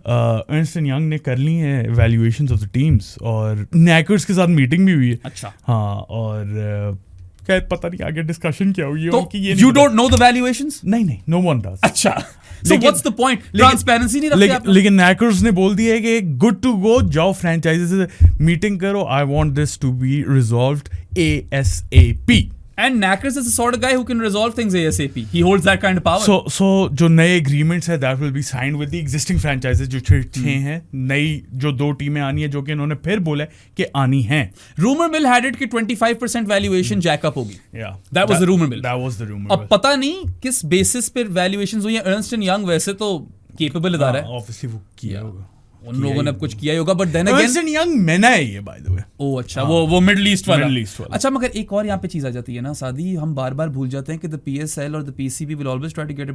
Ernst and young ने कर ली है इवैल्यूएशंस ऑफ द टीम्स, और नैकर्स के साथ मीटिंग भी हुई है. अच्छा. हाँ, और शायद पता नहीं आगे डिस्कशन क्या हुई तो कि ये you don't know the valuations? नहीं no one does. अच्छा, so what's the point? Transparency नहीं रखते आप लोग? लेकिन नैकर्स ने बोल दिया है कि गुड टू गो, जाओ फ्रेंचाइजी से मीटिंग करो, I want this to be resolved ASAP. And Knackers is the sort of guy who can resolve things ASAP. He holds that kind of power. So जो नए agreements है that will be signed with the existing franchises जो छह हैं, नई जो 2 टीमें आनी है जो कि इन्होंने फिर बोला है कि आनी हैं. Rumor mill had it कि 25% valuation jack up होगी. Yeah, that was the rumor mill. That was the rumor. अब पता नहीं किस बेसिस पर valuations हुई है. Ernst & Young वैसे तो capable इदारा है. Obviously वो किया होगा. उन लोगों ने अब कुछ किया ही होगा, but then again Ernst & Young मैना है ये by the way. ओह अच्छा, वो मिडल ईस्ट वाला. अच्छा, मगर एक और यहाँ पे चीज आ जाती है ना सादी, हम बार बार भूल जाते हैं कि the PSL और the PCB will always try to get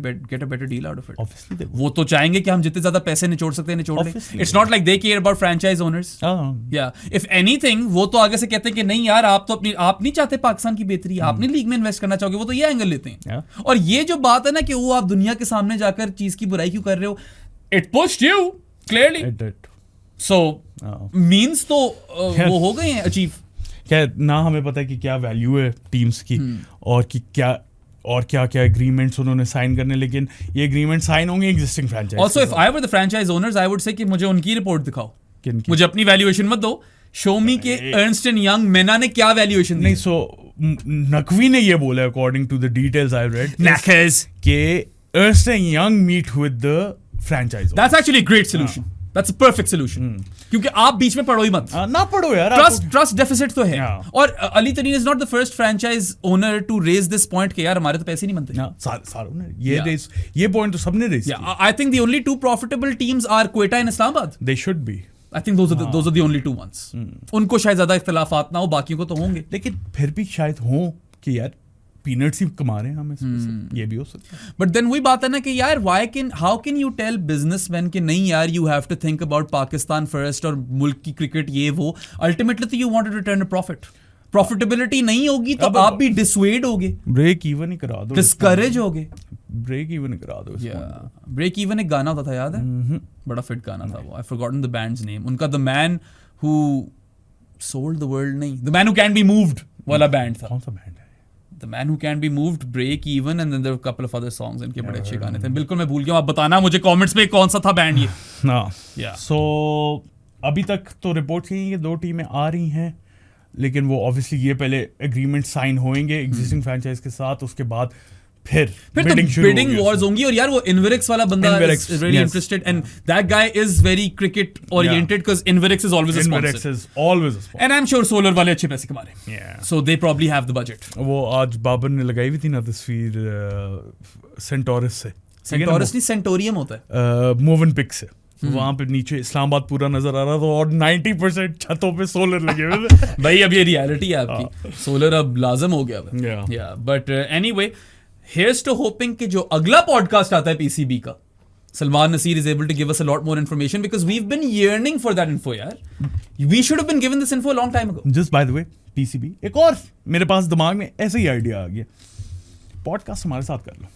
a better deal out of it. Obviously they वो तो चाहेंगे कि हम जितने ज्यादा पैसे निचोड़ सकते हैं निचोड़ लें. It's not like they care about franchise owners. Yeah, if anything वो तो आगे से कहते हैं कि नहीं यार आप नहीं चाहते पाकिस्तान की बेहतरी, आप नहीं लीग में इन्वेस्ट करना चाहोगे, वो तो ये एंगल लेते हैं. और ये जो बात है ना कि वो आप दुनिया के सामने जाकर चीज की बुराई क्यों कर रहे हो, it pushed you clearly. It did. So means तो वो हो गए हैं अचीव. क्या ना हमें पता है कि क्या वैल्यू है टीम्स की और कि क्या एग्रीमेंट्स उन्होंने साइन करने, लेकिन ये एग्रीमेंट साइन होंगे existing franchise. Also if I were the franchise owners I would say कि मुझे उनकी रिपोर्ट दिखाओ, मुझे अपनी वैल्यूएशन मत दो, शो मी के Ernst & Young मेना ने क्या वैल्यूएशन दी. नहीं, सो नकवी ने ये बोला according to the details I read Knackers के Ernst & Young meet with the franchise. That's actually a great solution. That's a perfect solution. क्योंकि आप बीच में पढ़ो ही मत. ना पढ़ो यार. ट्रस्ट डेफिसिट तो है. और Ali Tareen is not the first franchise owner to raise this point कि यार हमारे तो पैसे नहीं बनते. सारों ने ये पॉइंट तो सबने रेज किया. I think the only 2 profitable teams are Quetta and Islamabad. They should be. I think those are the only 2 ones. उनको शायद ज्यादा इख्तिलाफात ना हो, बाकियों को तो होंगे. लेकिन फिर भी शायद हो कि यार पीनट्स ही कमा रहे हैं हम इसमें से. ये भी हो सकता है. बट देन वही बात है ना कि यार how can you tell businessman कि नहीं यार you have to think about Pakistan first और मुल्क की क्रिकेट ये वो. अल्टीमेटली तो you want to return a profit. Profitability नहीं होगी तो आप भी डिसवेड होगे, ब्रेक इवन ही करा दो, डिस्करेज होगे. ब्रेक इवन करा दो. ब्रेक इवन एक गाना होता था, याद है? बड़ा फिट गाना था वो. I forgotten the band's name. उनका the man who sold the world नहीं, the man who can be moved वाला बैंड था. कौन सा बैंड है? The Man Who Can Be Moved, Break Even, and then there were a couple of other songs. इनके बड़े अच्छे गाने थे. बिल्कुल मैं भूल गया हूँ, आप बताना मुझे कमेंट्स में कौन सा था बैंड ये. सो अभी तक तो रिपोर्ट यही है 2 टीमें आ रही हैं, लेकिन वो ऑब्वियसली ये पहले एग्रीमेंट साइन होंगे एग्जिस्टिंग फ्रैंचाइज के साथ, उसके बाद फिर तो बिडिंग वॉर्स होंगी. और यार वो Inverix वाला बंदा is really interested and that guy is very cricket oriented because Inverix is always a sponsor. And I'm sure Solar वाले अच्छे पैसे कमा रहे हैं. So they probably have the budget. वो आज बाबर ने लगाई हुई थी ना तस्वीर सेंटोरस से. सेंटोरस नहीं, सेंटोरियम होता है. मोवेनपिक से. वहां पे नीचे इस्लामाबाद पूरा नजर आ रहा था और 90% छतों पे सोलर लगे हुए थे. भाई अब ये रियलिटी है आपकी. सोलर अब लाजम हो गया. But anyway, here's to hoping कि जो अगला पॉडकास्ट आता है PCB का, Salman Nasir is able to give us a lot more information because we've been yearning for that info यार. We should have been given this info a long time ago. Just by the way, PCB एक और मेरे पास दिमाग में ऐसे ही idea आ गया, podcast हमारे साथ कर लो.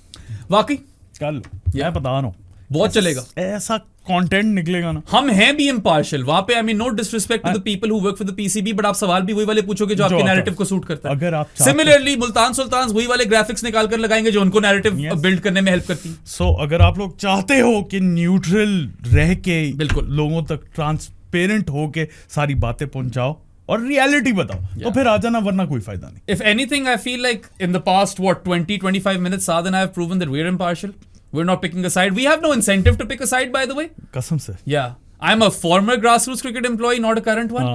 वाकई कर लो. मैं बता रहा हूँ बहुत चलेगा. ऐसा कंटेंट निकलेगा ना. हम हैं भी इम्पार्शियल वहां पे. I mean no disrespect to the people who work for the PCB, but आप सवाल भी वही वाले पूछोगे जो आपके नैरेटिव को सूट करता है. अगर आप सिमिलरली मुल्तान सुल्तान वही वाले ग्राफिक्स निकाल कर लगाएंगे जो उनको नैरेटिव बिल्ड करने में हेल्प करती है. सो अगर आप लोग चाहते हो कि न्यूट्रल रह के बिल्कुल लोगों तक ट्रांसपेरेंट हो के सारी बातें पहुंचाओ और रियलिटी बताओ तो फिर आ जाना, वरना कोई फायदा नहीं. If anything I feel like in the past 20-25 minutes Saad and I have proven that we're impartial. We're not picking a side. We have no incentive to pick a side, by the way. कसम से. Yeah. I'm a former grassroots cricket employee, not a current one.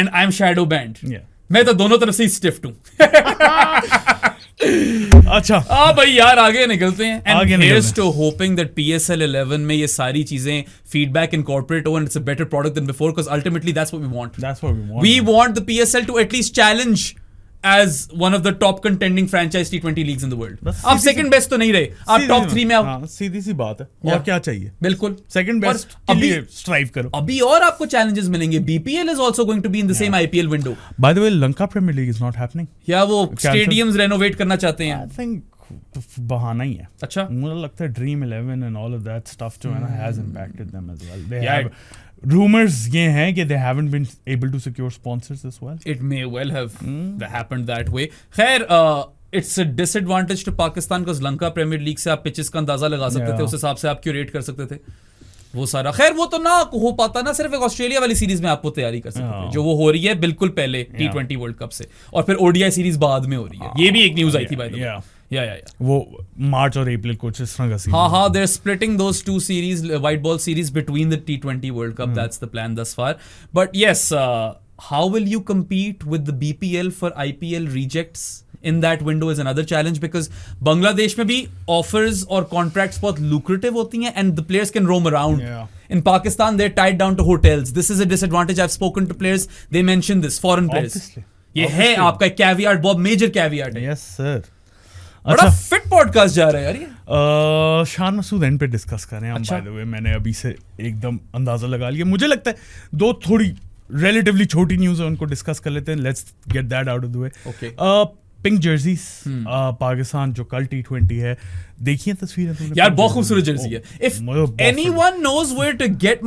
And I'm shadow banned. Yeah. मैं तो दोनों तरफ से स्टिफ्ट हूँ. अच्छा. भाई यार आगे निकलते हैं. And here's to hoping that PSL 11 में ये सारी चीजें feedback incorporate हो and it's a better product than before because ultimately that's what we want. That's what we want. We want the PSL to at least challenge as one of the top contending franchise T20 leagues in the world. आप second best तो नहीं रहे, आप top 3 में आओ. सीधी सी बात है. और क्या चाहिए? बिल्कुल. Second best के लिए strive करो. अभी और आपको challenges मिलेंगे. BPL is also going to be in the same IPL window. By the way, Lanka Premier League is not happening. या वो stadiums renovate करना चाहते हैं. I think बहाना ही है. अच्छा. मुझे लगता है Dream 11 and all of that stuff जो है ना has impacted them as well. They have rumors ये हैं कि they haven't been able to secure sponsors as well. It may well have happened that way. खैर, it's a disadvantage to Pakistan because Lanka Premier League से आप pitches का अंदाजा लगा सकते थे, उस हिसाब से आप क्यूरेट कर सकते थे वो सारा. खैर वो तो ना हो पाता ना, सिर्फ एक ऑस्ट्रेलिया वाली सीरीज में आपको तैयारी कर सकते थे जो वो हो रही है बिल्कुल पहले T20 वर्ल्ड कप से, और फिर ओडीआई सीरीज बाद में हो रही है. ये भी एक न्यूज आई थी बाय द वे. Yeah. वो मार्च और अप्रैल कुछ इस तरह का सीरीज. हाँ, they're splitting those two series, white ball series between the T20 World Cup. That's the plan thus far. But yes, how will you compete with the BPL for IPL rejects in that window is another challenge, because Bangladesh में भी offers और contracts बहुत lucrative होती हैं and the players can roam around. In Pakistan, they're tied down to hotels. This is a disadvantage. I've spoken to players. They mention this, foreign players. ये है आपका caveat, बहुत major caveat है. Yes, sir. बड़ा fit podcast जा रहा है यार ये. शान मसूद एंड पे डिस्कस कर रहे हैं हम. बाय द वे मैंने अभी से एकदम अंदाजा लगा लिया. मुझे लगता है दो थोड़ी रिलेटिवली छोटी न्यूज़ है, उनको डिस्कस कर लेते हैं. Let's get that out of the way. Okay. Pink jerseys Pakistan जो कल T20 है, देखिए तस्वीरें यार, बहुत खूबसूरत जर्सी है. If anyone knows where to get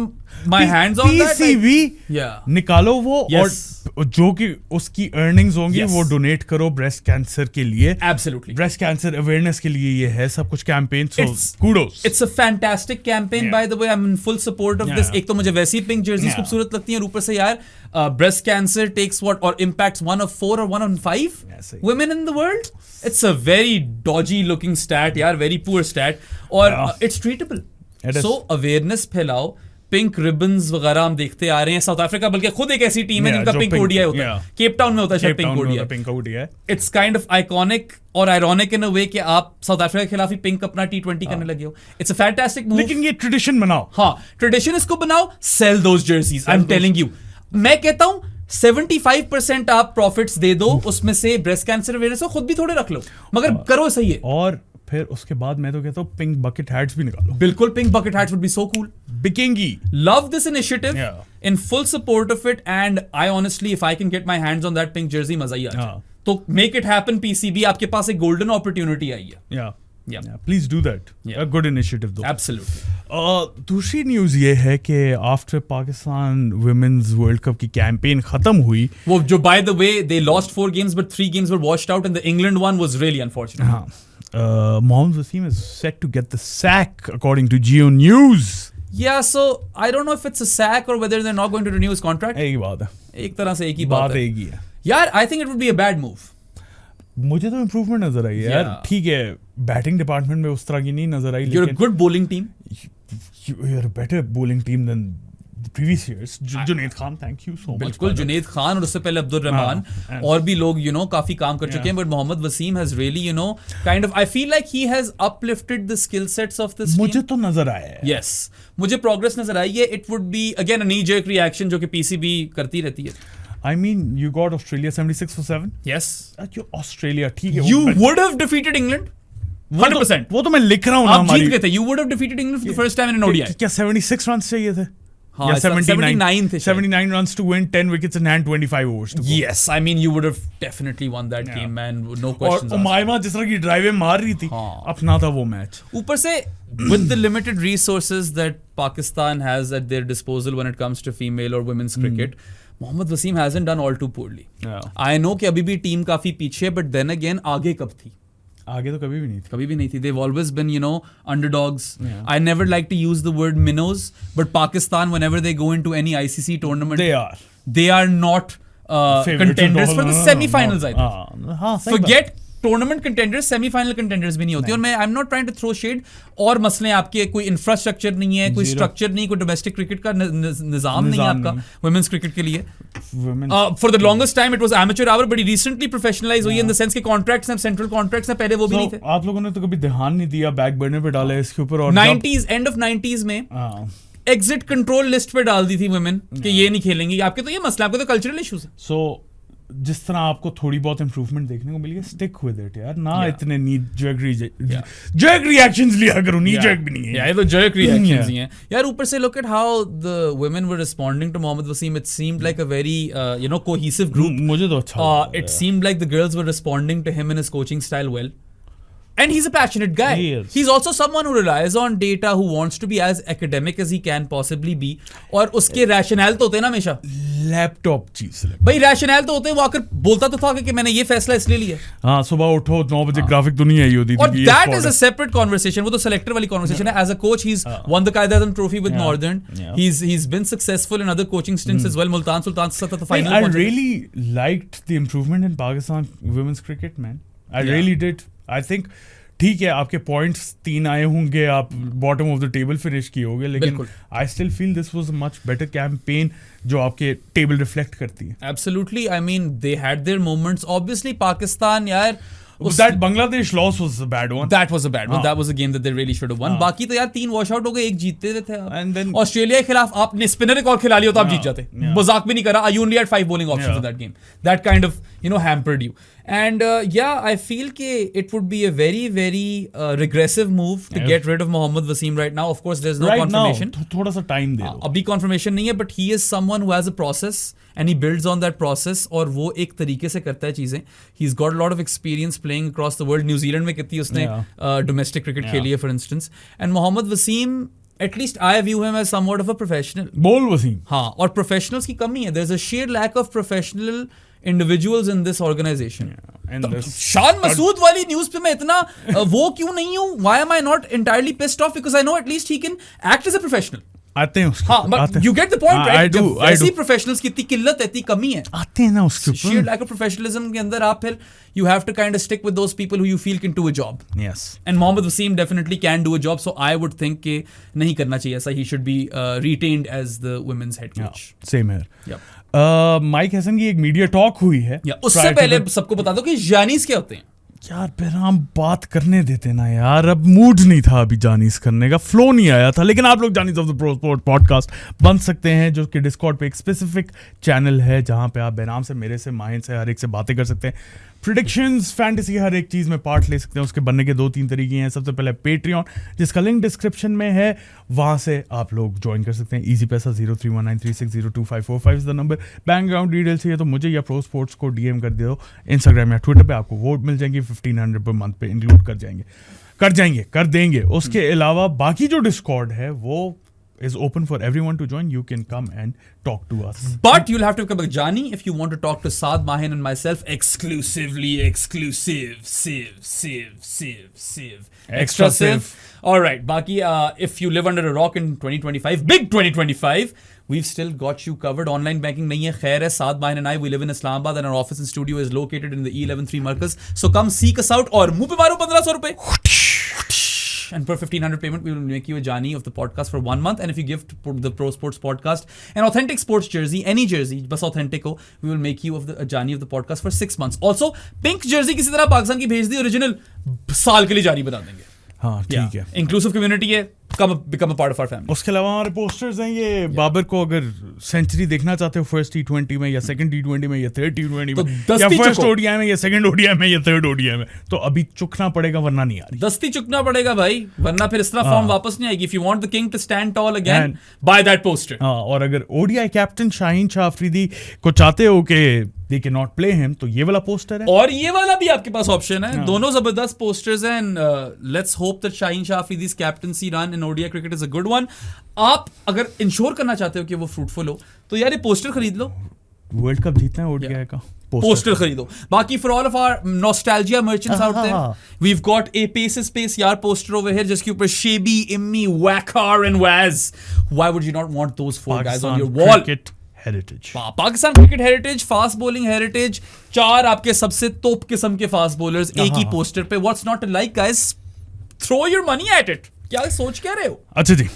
my hands on that, PCB निकालो वो. और जो कि उसकी अर्निंग्स होंगी वो डोनेट करो ब्रेस्ट कैंसर के लिए. एब्सोल्युटली. ब्रेस्ट कैंसर अवेयरनेस के लिए ये है सब कुछ campaign. So kudos. It's a fantastic campaign bye the way. I am in full support of this. एक तो मुझे वैसी पिंक जर्सीज खूबसूरत लगती हैं, और ऊपर से यार ब्रेस्ट कैंसर टेक्स व्हाट और impacts 1 of 4 or 1 on 5 women in the world. It's a very dodgy looking stat, यार, very poor stat. और it's treatable. So awareness फैलाओ. पिंक रिबन्स वगैरह हम देखते आ रहे हैं. साउथ अफ्रीका बल्कि खुद एक ऐसी टीम है जिनका पिंक ओडीआई होता है. केप टाउन में होता है शायद pink ODI. It's kind of iconic और आयरॉनिक इन अ वे कि आप साउथ अफ्रीका के खिलाफ ही पिंक अपना T20 करने लगे हो. It's a fantastic move. लेकिन ये ट्रेडिशन बनाओ. हाँ, ट्रेडिशन इसको बनाओ. Sell those jerseys. I am telling you. मैं कहता हूं 75% आप प्रॉफिट्स दे दो, उसमें से ब्रेस्ट कैंसर अवेयरनेस हो खुद भी थोड़े रख लो, मगर करो सही है. और फिर उसके बाद मैं तो कहता हूँ पिंक बकेट हैट्स भी निकालो. बिल्कुल, pink bucket hats would be so cool. बिकेंगी. Love this initiative. In full support of it, and I honestly, if I can get my hands on that pink jersey, मजा ही आ जाए. तो make it happen PCB. आपके पास एक golden opportunity आई है. Yeah, please do that. A good initiative though. Absolutely. दूसरी news ये है कि after Pakistan women's world cup की कैंपेन खत्म हुई, वो जो by the way they lost 4 games but 3 games were washed out and the England one was really unfortunate. हाँ, Mohammed Wasim is set to get the sack according to Geo News. Yeah, so I don't know if it's a sack or whether they're not going to renew his contract. एक ही बात है. एक तरह से एक ही बात है. एक ही है. यार, I think it would be a bad move. मुझे तो इम्प्रूवमेंट नजर आई है यार. ठीक है, बैटिंग डिपार्टमेंट में उस तरह की नहीं नजर आई. You're a good bowling team. You're a better bowling team than the previous years. Junaid Khan, thank you so much. बिल्कुल, जुनैद खान और उससे पहले अब्दुल रहमान और भी लोग काफी काम कर चुके हैं, but Mohammad Wasim has really kind of, I feel like he has uplifted the skill sets of this team. मुझे तो नजर आया है. Yes, मुझे progress नजर आई है. It would be again a knee jerk reaction जो कि PCB करती रहती है. I mean, you got Australia 76 for 7. Yes. Australia, ठीक है. You would have defeated England. 100%. वो तो मैं लिख रहा हूँ ना. आप जीत गए थे. You would have defeated England for the first time in an ODI. क्या 76 runs चाहिए थे? हाँ, 79 थे. 79 runs to win 10 wickets in hand, 25 overs to go. Yes, I mean you would have definitely won that game, man. No questions. और उमाइमा जिस तरह की ड्राइवें मार रही थी, अपना था वो मैच. ऊपर से with the limited resources that Pakistan has at their disposal when it comes to female or women's cricket, Mohammad Wasim hasn't done all too poorly. I know कि अभी भी टीम काफी पीछे, but then again आगे कब थी? आगे तो कभी भी नहीं थी. They've always been, underdogs. I never like to use the word minnows, but Pakistan, whenever they go into any ICC tournament, they are not contenders for the semi-finals. I think. Forget tournament contenders, semifinal contenders भी नहीं होती. और मैं I am not trying to throw shade और मसले आपके कोई infrastructure नहीं है, कोई स्ट्रक्चर नहीं, कोई डोमेस्टिक क्रिकेट का निजाम नहीं है आपका वुमेन्स क्रिकेट के लिए. For the longest time it was amateur hour, but recently professionalize हुई इन द सेंस के कॉन्ट्रैक्ट्स हैं, सेंट्रल कॉन्ट्रैक्ट्स हैं, पहले वो भी नहीं थे. आप लोगों ने तो कभी ध्यान नहीं दिया, बैक बर्नर पे डाला इसके ऊपर. और 90s, एंड ऑफ 90s में एग्जिट कंट्रोल लिस्ट पे डाल दी थी वुमेन कि ये नहीं खेलेंगी. आपके तो ये मसला, आपके तो कल्चरल इश्यूज है. सो जिस तरह आपको थोड़ी बहुत इंप्रूवमेंट देखने को मिली है, स्टिक विद इट यार. ना इतने नी जर्क रिएक्शंस लिया करो. नी जर्क भी नहीं है, ये तो जर्क रिएक्शंस ही हैं यार. ऊपर से look at how the women were responding to Mohammad Wasim. It seemed like a very cohesive group. मुझे तो अच्छा it seemed like the girls were responding to him in his coaching style well. And he's a passionate guy. He is. He's also someone who relies on data, who wants to be as academic as he can possibly be. और उसके rationale तो होते हैं ना हमेशा. Laptop चीज भाई rationale तो होते हैं, वो आकर बोलता तो था कि मैंने ये फैसला इसलिए लिया. हाँ, सुबह उठो 9 बजे ग्राफिक तो नहीं आई होती थी. और that is a separate conversation. वो तो selector वाली conversation है. As a coach, he's won the Qaid-e-Azam trophy with Northern. He's been successful in other coaching stints as well. Multan Sultan के साथ तो final. I really liked the improvement in Pakistan women's cricket, man. I really did. I think ठीक है, आपके points 3 आए होंगे, आप bottom of the table finish किए होंगे, लेकिन I still feel this was a much better campaign जो आपके टेबल रिफ्लेक्ट करती है. Absolutely. I mean they had there moments. Obviously Pakistan यार that Bangladesh loss was a bad one. That was a bad one. That was a game that they really should have won. बाकी तो यार 3 wash out हो गए, 1 जीतते हुए थे. And then Australia के खिलाफ आपने स्पिनर एक और खिला लिया तो आप जीत जाते. मजाक भी नहीं करा. You only had 5 bowling options in that game. That kind of, hampered you. And I feel it would be a very, very regressive move to get rid of Mohammad Wasim right now. Of course, there's no confirmation. थोड़ा सा time दे दो. अभी confirmation नहीं है, but he is someone who has a process and he builds on that process. और वो एक तरीके से करता है चीजें. He's got a lot of experience playing across the world. New Zealand में कितनी उसने domestic cricket खेली है, for instance. And Mohammad Wasim, at least I view him as somewhat of a professional. बोल वसीम. हाँ, और professionals की कमी है. There's a sheer lack of professional individuals in this organization. Shan Masood वाली न्यूज पे मैं इतना वो क्यों नहीं हूँ? Why am I not entirely pissed off? Because I know at least he can act as a professional. आते हैं उसके. हाँ, but you get the point, right? I do. ऐसी professionals की इतनी किल्लत है, इतनी कमी है. आते हैं ना उसके ऊपर. Sheer lack of professionalism के अंदर आप फिर you have to kind of stick with those people who you feel can do a job. Yes. And Mohammad Wasim definitely can do a job, so I would think कि नहीं करना चाहिए ऐसा. He should be retained as the women's head coach. Yeah, same here. Yep. Mic Hesson की एक media talk हुई है. उससे पहले सबको बता दो कि जानीज क्या होते हैं. यार हम बात करने देते ना यार, अब मूड नहीं था अभी जानीस करने का, फ्लो नहीं आया था. लेकिन आप लोग जानीस of the pro sport podcast बन सकते हैं, जो कि डिस्कॉर्ड पे एक स्पेसिफिक चैनल है जहां पे आप बेनाम से, मेरे से, माहिन से, हर एक से बातें कर सकते हैं. प्रेडिक्शंस, फैंटेसी, हर एक चीज़ में पार्ट ले सकते हैं. उसके बनने के 2-3 तरीके हैं. सबसे पहले पेट्रियन, जिसका लिंक डिस्क्रिप्शन में है, वहाँ से आप लोग ज्वाइन कर सकते हैं. इजी पैसा 031936025545 is the number. Background details चाहिए तो मुझे या प्रो स्पोर्ट्स को डीएम कर दो इंस्टाग्राम या ट्विटर पे. आपको वोट मिल जाएंगे, 1500 पर मंथ पे इंक्लूड कर देंगे. उसके अलावा बाकी जो डिस्कॉर्ड है वो is open for everyone to join. You can come and talk to us. But you'll have to become a Jani if you want to talk to Saad, Mahin and myself exclusively. Extra sieve. Alright, Baki, if you live under a rock in 2025, big 2025, we've still got you covered. Online banking nahi hai, khair hai. Saad, Mahin and I, we live in Islamabad and our office and studio is located in the E113 Markaz. So come seek us out aur muh pe maro 1500 rupees. And for 1500 payment, we will make you a Jani of the podcast for 1 month. And if you give to the Pro Sports podcast an authentic sports jersey, any jersey, bas authentic ho, we will make you a Jani of the podcast for 6 months. Also, pink jersey किसी तरह पाकिस्तान की भेज दी, original साल के लिए Jani बना देंगे. हाँ, ठीक है. Inclusive community है. Become a part of our family. उसके अलावा हमारे पोस्टर्स हैं. ये बाबर को अगर सेंचुरी देखना चाहते हो फर्स्ट T20 में या सेकंड T20 में या थर्ड T20 में या फर्स्ट ओडीआई में या सेकंड ओडीआई में या थर्ड ओडीआई में, तो अभी चुकना पड़ेगा, वरना नहीं आ रही. दस्ती चुकना पड़ेगा भाई, वरना फिर इस तरह फॉर्म वापस नहीं आएगी. If you want the king to stand tall again, buy that poster. हाँ, और अगर ओडीआई कैप्टन शाहीन शाह अफरीदी को चाहते हो कि they cannot play him, तो ये वाला पोस्टर है और ये वाला भी आपके पास ऑप्शन है. दोनों जबरदस्त पोस्टर्स हैं. Let's hope that Shaheen Shah Afridi's captaincy run in ODI cricket is a good one. आप अगर इंश्योर करना चाहते हो कि वो फ्रूटफुल हो, तो यार ये पोस्टर खरीद लो. वर्ल्ड कप जीतना है ओडीआई का, पोस्टर खरीदो. बाकी for all of our nostalgia merchants out there, we've got a Pace is Space यार पोस्टर over here जिसके ऊपर Shebi, Immi, Wakar and Waz. Why would you not want those 4 guys on your wall? Cricket heritage. Pakistan cricket heritage, fast bowling heritage, 4 आपके सबसे top किस्म के fast bowlers एक ही poster पे. What's not to like guys? Throw your money at it. क्या सोच क्या रहे हो? अच्छा जी,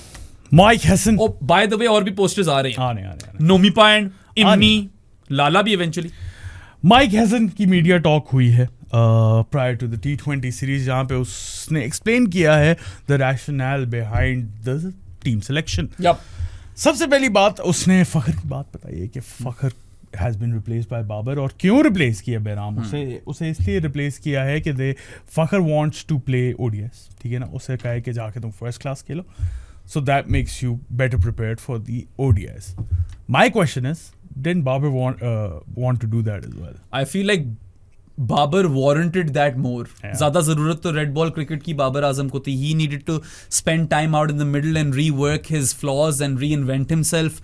Mike Hesson. Oh by the way और भी पोस्टर्स आ रहे हैं. आने नोमी पायन, इम्मी, लाला भी इवेंचुअली. माइक हैसन की मीडिया टॉक हुई है prior to the T20 series, जहां पे उसने एक्सप्लेन किया है the rational behind the team selection. सबसे पहली बात उसने फखर की बात बताई है कि Fakhar has been replaced by Babar. और क्यों रिप्लेस किया बेराम उसे इसलिए रिप्लेस किया है कि दे फखर वांट्स टू प्ले ओडीएस, ठीक है ना. उसे कहा है कि जाके तुम फर्स्ट क्लास खेलो, so that makes you better prepared for the ODIs. My question is, didn't Babar want to do that as well? I feel like Babar warranted that more. ज्यादा जरूरत तो रेड बॉल क्रिकेट की बाबर आजम को थी. He needed to spend time out in the middle and rework his flaws and reinvent himself.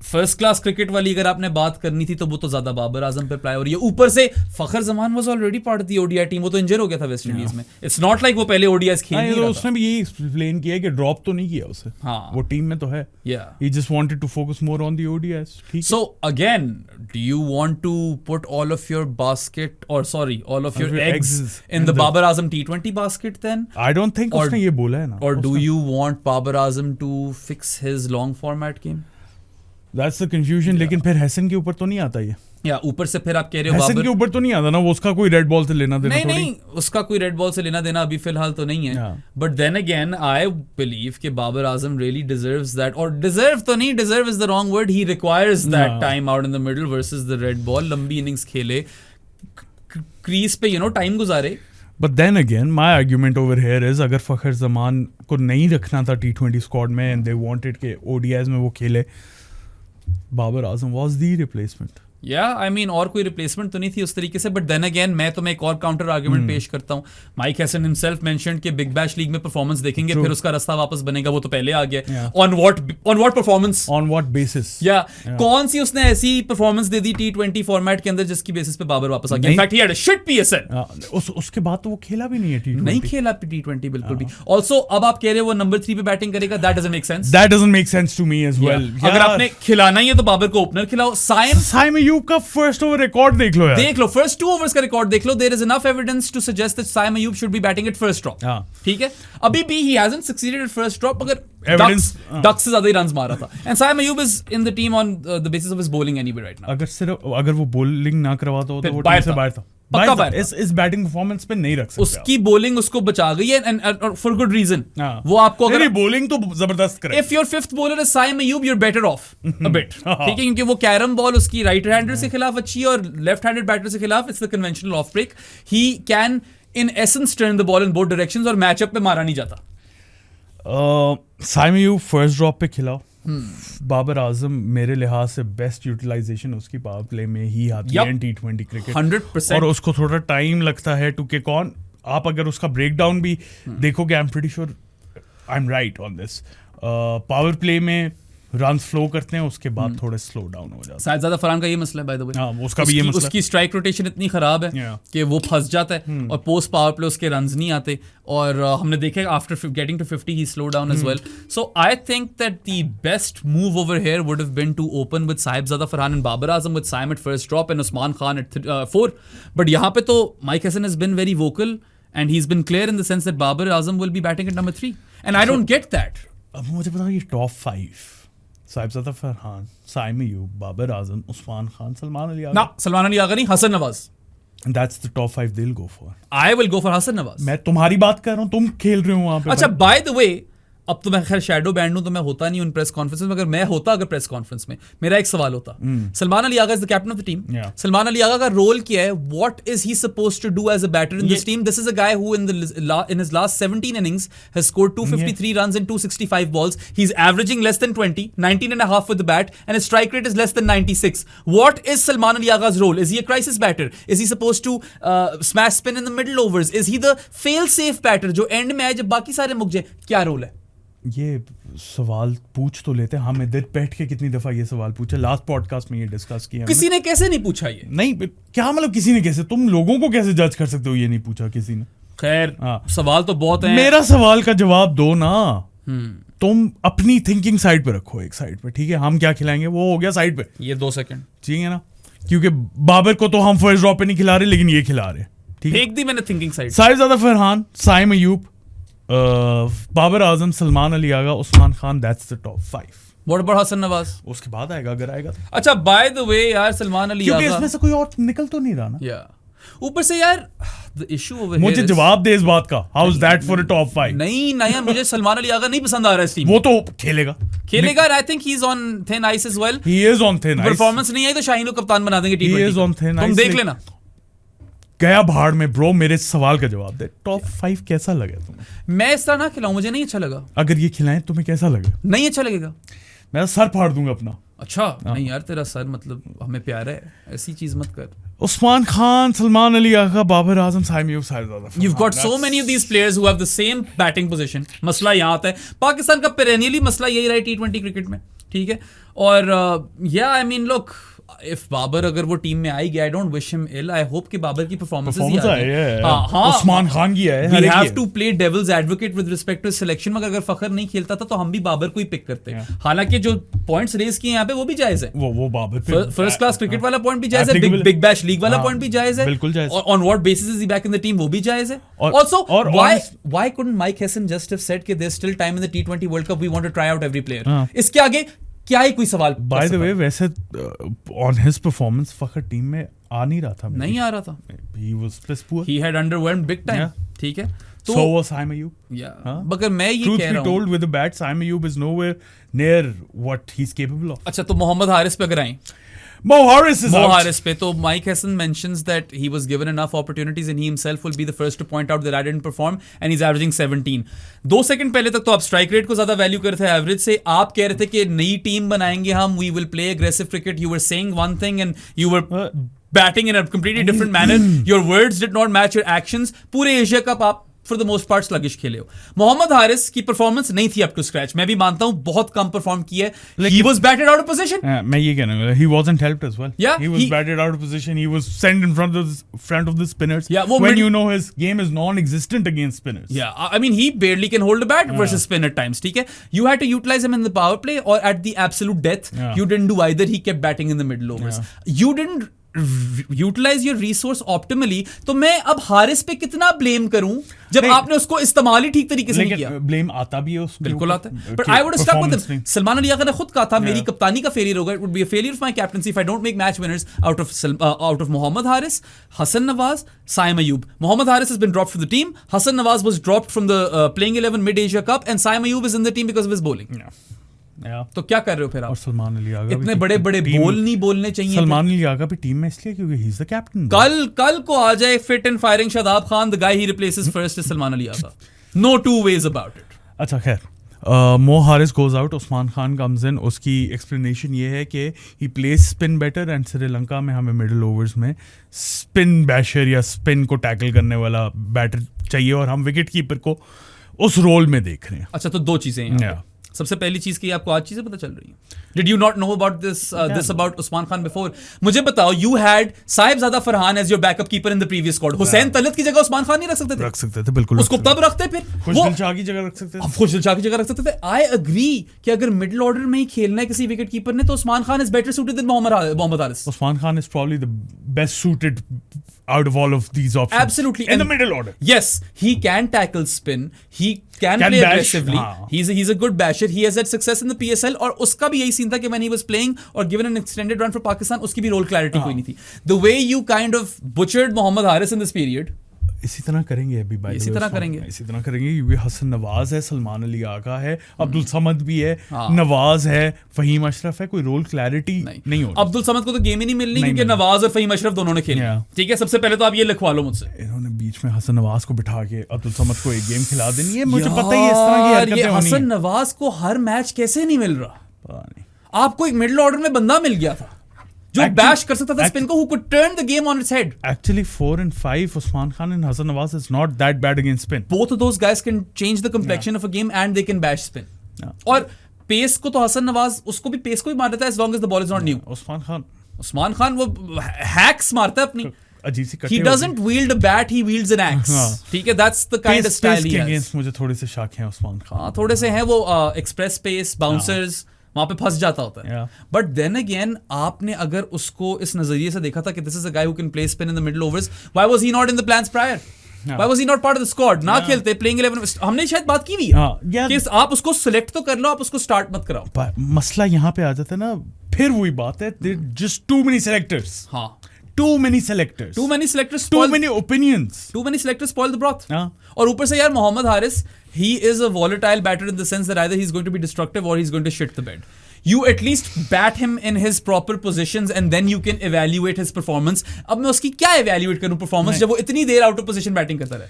First class cricket वाली अगर आपने बात करनी थी तो वो तो ज्यादा बाबर आजम पे अप्लाई हो रही है. ऊपर से Fakhar Zaman was already part of the ODI team. वो तो इंजर हो गया था वेस्ट इंडीज में. इट्स नॉट लाइक वो पहले ओडीआईज खेल नहीं रहा था. उसने भी यही एक्सप्लेन किया कि ड्रॉप तो नहीं किया उसे. हाँ. वो टीम में तो है. Yeah. He just wanted to focus more on the ODIs. ठीक So again, do you want to put all of your all of your eggs in the Babar Azam T20 basket then? I don't think Or- उसने ये बोला है ना. Or do you want Babar Azam to fix his long format game? That's the confusion. लेकिन फिर Hesson के ऊपर तो नहीं आता ये. या ऊपर से फिर आप कह रहे हो हैसन के बाबर ऊपर तो नहीं आता ना. वो उसका कोई रेड बॉल से लेना देना थोड़ी. नहीं उसका कोई रेड बॉल से लेना देना अभी फिलहाल तो नहीं है. Yeah. But then again I believe कि Babar Azam really deserves that. और डिजर्व तो नहीं, deserve is the wrong word. He requires that time out in the middle versus the red ball. लंबी इनिंग्स खेले, क्रीज पे टाइम गुजारे. But then again, my argument over here is अगर फखर जमान को नहीं रखना था T20 स्क्वाड में and they wanted कि ODIs में वो खेले, Babar Azam was the replacement. या आई मीन और कोई रिप्लेसमेंट तो नहीं थी उस तरीके से. बट देन अगेन मैं तो एक और काउंटर आर्गुमेंट पेश करता हूँ. माइक हैसन हिमसेल्फ मेंशन्ड कि बिग बैश लीग में परफॉर्मेंस देखेंगे फिर उसका रास्ता वापस बनेगा. वो तो पहले आ गया. On what performance, On what basis? या कौन सी उसने ऐसी परफॉर्मेंस दे दी T20 फॉर्मेट के अंदर जिसकी बेसिस पे बाबर वापस आ गया. In fact he had a shit PSL. उसके बाद तो वो खेला भी नहीं है T20. नहीं खेला T20 बिल्कुल भी. ऑल्सो अब आप कह रहे हो वो नंबर 3 पे बैटिंग करेगा. That doesn't make sense. That doesn't make sense to me as well. अगर आपने खिलाना ही है तो बाबर को ओपनर खिलाओ. साइम अयूब का फर्स्ट ओवर रिकॉर्ड देख लो यार. देख लो फर्स्ट 2 ओवर्स का रिकॉर्ड देख लो. There is enough evidence to suggest that Saim Ayub should be batting at first drop. ठीक है. अभी भी he hasn't succeeded at first drop. अगर डक्स से ज्यादा ही रन्स मारा था. And Saim Ayub is in the team on the basis of his bowling anyway right now. अगर वो बॉलिंग ना करवाता हो तो वो बाहर टीम से बाहर था. पक्का बाहर. इस बैटिंग परफॉर्मेंस पे नहीं रख सकते. उसकी बॉलिंग उसको बचा गई है एंड फॉर गुड रीजन. वो आपको अगर बॉलिंग तो जबरदस्त करे. If your fifth bowler is Saim Ayub you are better off a bit. ठीक है. क्योंकि वो कैरम बॉल उसकी राइट हैंडर से खिलाफ अच्छी है और लेफ्ट हैंडेड बैटर से खिलाफ it's the conventional off break. He can in essence turn the ball in both directions और मैचअप पे मारा नहीं जाता. साइम अयूब फर्स्ट ड्रॉप पे खिलाओ. बाबर आजम मेरे लिहाज से बेस्ट यूटिलाइजेशन उसकी पावर प्ले में ही आती है T20 क्रिकेट 100%. और उसको थोड़ा टाइम लगता है टू किक ऑन. आप अगर उसका ब्रेकडाउन भी देखोगे, आई am pretty sure I am right on this. Power play में रन फ्लो करते हैं, उसके बाद थोड़े स्लो डाउन हो जाते हैं. साहिबजादा फरहान का ये मसला है बाय द वे. उसका भी ये मसला. उसकी स्ट्राइक रोटेशन इतनी खराब है कि वो फंस जाता है और पोस्ट पावर प्ले उसके रन्स नहीं आते. और हमने देखा after getting to 50 he slow down as well. So I think that the best move over here would have been to open with Sahibzada Farhan and Babar Azam with Saim at first drop and Usman Khan at 4. But यहाँ पे तो Mike Hesson has been very vocal and he has been clear in the sense that Babar Azam will be batting at number 3 and I don't get that. अब मुझे पता है ये top 5 Sahibzada Farhan, Saim Ayub, Babar Azam, Usman Khan, Salman Ali Agha. ना सलमान अली आगा नहीं, Hasan Nawaz. That's the top 5 they'll go for. I will go for Hasan Nawaz. मैं तुम्हारी बात कर रहा हूँ, तुम खेल रहे हो वहां पे. अच्छा बाय द वे अब तो मैं खैर शैडो बैंड हूं तो मैं होता नहीं उन प्रेस कॉन्फ्रेंस में. अगर मैं होता अगर प्रेस कॉन्फ्रेंस में मेरा एक सवाल होता. Salman Ali Agha is the captain of the team. Salman Ali Agha का रोल क्या है? What is he supposed to do as a batter in this team? This is a guy who in his last 17 innings has scored 253 runs in 265 balls. He's averaging less than 20, 19 and a half with the bat, and his strike rate is less than 96. What is Salman Ali Aga's role? Is he a crisis batter? Is he supposed to smash spin in the middle overs? Is he the fail-safe batter जो end में आए जब बाकी सारे मुक जाए? क्या role है? ये सवाल पूछ तो लेते हैं. हम इधर बैठ के कितनी दफा ये सवाल पूछे. लास्ट पॉडकास्ट में ये डिस्कस किया. किसी ने कैसे नहीं पूछा ये? नहीं क्या मतलब किसी ने कैसे? तुम लोगों को कैसे जज कर सकते हो? ये नहीं पूछा किसी ने. खैर सवाल तो बहुत है. मेरा सवाल का जवाब दो ना. तुम अपनी थिंकिंग साइड पे रखो, एक साइड पे. ठीक है, हम क्या खिलाएंगे वो हो गया साइड पे. ये 2 सेकंड ठीक है ना. क्योंकि बाबर को तो हम फर्स्ट ड्रॉप पे नहीं खिला रहे, लेकिन ये खिला रहे. ठीक है, फेंक दी मैंने thinking side. Sahibzada Farhan, Saim Ayub, Babar Azam, Salman Ali Agha, Usman Khan. That's the top 5. What about Hasan Nawaz? उसके बाद आएगा अगर आएगा तो. अच्छा बाय द वे यार सलमान अली आगा क्योंकि इसमें से कोई और निकल तो नहीं रहा ना. या ऊपर से यार द इशू ओवर हियर मुझे जवाब दे इस बात का. How is that for a top 5? नहीं नया मुझे सलमान अली आगा नहीं पसंद आ रहा है इस टीम. वो तो खेलेगा I think he is on thin ice as well. He is on thin ice. Performance नहीं आई तो शाहीन को कप्तान बना देंगे team. He is on thin ice. तुम देख लेना. गया भाड़ में ब्रो. मेरे सवाल का जवाब दे. टॉप 5 कैसा लगा तुम्हें? मैं इस तरह ना खिलाऊं, मुझे नहीं अच्छा लगा. अगर ये खिलाएं तुम्हें कैसा लगा? नहीं अच्छा लगेगा. मैं सर फाड़ दूंगा अपना. अच्छा नहीं यार, तेरा सर मतलब हमें प्यारा है, ऐसी चीज मत कर. उस्मान खान, सलमान अली आगा, बाबर आजम, साइम अयूब, शाहजादा. You've got so many of these players who have the same batting position. मसला यहाँ आता है, पाकिस्तान का पेरेनियली मसला यही रहा है T20 क्रिकेट में, ठीक है. और yeah, I mean look, if Babar अगर वो टीम में आई गया, I don't wish him ill. I hope कि बाबर की परफॉर्मेंसेस ही आ जाए. हाँ, उस्मान खान की है. We have to play devil's advocate with respect to selection. मगर अगर फखर नहीं खेलता था तो हम भी बाबर को ही पिक करते. हालांकि जो पॉइंट्स रेज किए यहाँ पे वो भी जायज है. वो बाबर पे फर्स्ट क्लास क्रिकेट वाला पॉइंट भी जायज है, बिग बैश लीग वाला पॉइंट भी जायज है, बिल्कुल जायज. और on what basis is he back in the team वो भी जायज है. Also, why couldn't Mike Hesson just have said कि there's still time in the T20 World Cup, we want to try out every player. इसके आगे क्या ही कोई सवाल. बाय द वे वैसे on his performance Fakhar team में आ नहीं रहा था. नहीं आ रहा था. He was plus poor. He had underwhelmed big time. ठीक है. तो so was Saim Ayub. मगर मैं ये कह रहा हूं, told with the bat, Saim Ayub is nowhere near what he's capable of. अच्छा, तो मोहम्मद हारिस पे अगर आएं, Mo Harris is out. Mo Harris पे तो Mike Hesson mentions that he was given enough opportunities and he himself will be the first to point out that I didn't perform and he's averaging 17. 2 second पहले तक तो आप strike rate को ज्यादा value करते थे एवरेज से. आप कह रहे थे कि नई टीम बनाएंगे हम, we will play aggressive cricket. You were saying one thing and you were batting in a completely different manner. Your words did not match your actions. पूरे एशिया कप आप for the most part sluggish खेले हो. मोहम्मद हारिस की performance नहीं थी up to scratch. मैं भी मानता हूँ बहुत कम परफॉर्म किया है. He was batted out of position. मैं ये कहना चाहूँगा, he wasn't helped as well. Yeah, he was batted out of position. He was sent in front of the spinners. Yeah, when you know his game is non-existent against spinners. Yeah, I mean he barely can hold a bat versus spin at times. ठीक है. You had to utilize him in the power play or at the absolute death. You didn't do either. He kept batting in the middle overs. You didn't utilise your resource optimally. तो मैं अब हारिस पे कितना blame करूं जब आपने उसको इस्तेमाल ही ठीक तरीके से नहीं किया. ब्लेम आता भी है उसको, बिल्कुल आता है. But I would stuck with him. Salman Ali Agha ने खुद कहा था मेरी कप्तानी का फेलियर होगा. It would be a failure of my captaincy if I don't make match winners out of Mohammad Haris, Hasan Nawaz, Saim Ayub. Mohammad Haris has been dropped from the team. Hasan Nawaz was dropped from the playing 11 mid Asia cup and Saim Ayub is in the team because of his bowling. तो क्या कर रहे हो फिर आप? और सलमान अली आगा इतने बड़े बड़े बोल नहीं बोलने चाहिए. सलमान अली आगा भी टीम में इसलिए क्योंकि ही इज द कैप्टन. कल को आ जाए fit and firing Shadab Khan, the guy he replaces first is Salman Ali Agha. No two ways about it. अच्छा खैर, Mo Harris goes out, Usman Khan comes in. उसकी explanation ये है कि he plays spin better and Sri Lanka में हमें middle overs में spin basher या spin को tackle करने वाला बैटर चाहिए और हम विकेट कीपर को उस रोल में देख रहे हैं. अच्छा, तो दो चीजें हैं. सबसे पहली चीज की आपको आज चीजें पता चल रही हैं. Did you not know about this about Usman Khan before? मुझे बताओ, you had Sahibzada Farhan as your backup keeper in the previous squad. Hussain Talat की जगह उस्मान खान नहीं रख सकते थे? रख सकते थे, बिल्कुल. उसको तब रखते फिर. खुशदिल शाह की जगह रख सकते थे. खुशदिल शाह की जगह रख सकते थे. I agree कि अगर मिडिल ऑर्डर में ही खेलना है किसी विकेट कीपर ने तो Usman Khan is better suited than Mohammad Haris. Usman Khan is probably the best suited out of all of these options. Absolutely. In the middle order. Yes, he can tackle spin. He can play bash aggressively. He's a good basher. He has had success in the PSL. और उसका भी यही scene था कि when he was playing or given an extended run for Pakistan, उसकी भी role clarity कोई नहीं थी. The way you kind of butchered Mohammad Haris in this period. इसी तरह करेंगे अभी. इसी तरह करेंगे क्योंकि हसन नवाज है, सलमान अली आगा है, अब्दुल समद भी है, नवाज है, फहीम अशरफ है. कोई रोल क्लैरिटी नहीं होगी. अब्दुल समद को तो गेम ही नहीं मिलनी क्योंकि नवाज और फहीम अशरफ दोनों ने खेला. ठीक है, सबसे पहले तो आप ये लिखवा लो मुझसे. इन्होंने बीच में हसन नवाज को बिठा के अब्दुल समद को एक गेम खिला देनी है. मुझे पता ही है इस तरह की हरकतें होनी है. हसन नवाज को हर मैच कैसे नहीं मिल रहा? पता नहीं. आपको एक मिडिल ऑर्डर में बंदा मिल गया था जो बैश कर सकता था स्पिन को, who could turn the game on its head. Actually 4 and 5 Usman Khan and Hasan Nawaz is not that bad against spin. Both of those guys can change the complexion of a game and they can bash spin. और pace को तो हसन नवाज उसको भी pace को भी मार देता है as long as the ball is not new. Usman Khan वो हैक्स मारता है अपनी अजीब सी. He doesn't wield a bat, he wields an axe. ठीक है, that's the kind of style he has. मुझे थोड़े से शक हैं उस्मान खान. हाँ, थोड़े से हैं वो एक्सप्रेस पेस बाउंसर्स वहां पे फंस जाता होता है. बट देन अगेन आपने अगर उसको इस नजरिए से देखा था कि this is a guy who can play spin in the middle overs, why was he not in the plans prior? Why was he not part of the squad? ना खेलते प्लेइंग 11. हमने शायद बात की हुई है कि आप उसको सिलेक्ट तो कर लो, आप उसको स्टार्ट मत कराओ. मसला यहाँ पे आ जाता है ना, फिर वही बात है, जस्ट टू मेनी सेलेक्टर्स. हाँ, too many selectors, too many opinions, too many selectors spoil the broth. और ऊपर से यार Mohammad Haris, he is a volatile batter in the sense that either he's going to be destructive or he's going to shit the bed. You at least bat him in his proper positions and then you can evaluate his performance. अब मैं उसकी क्या evaluate करूं performance जब वो इतनी देर out of position batting करता रहे?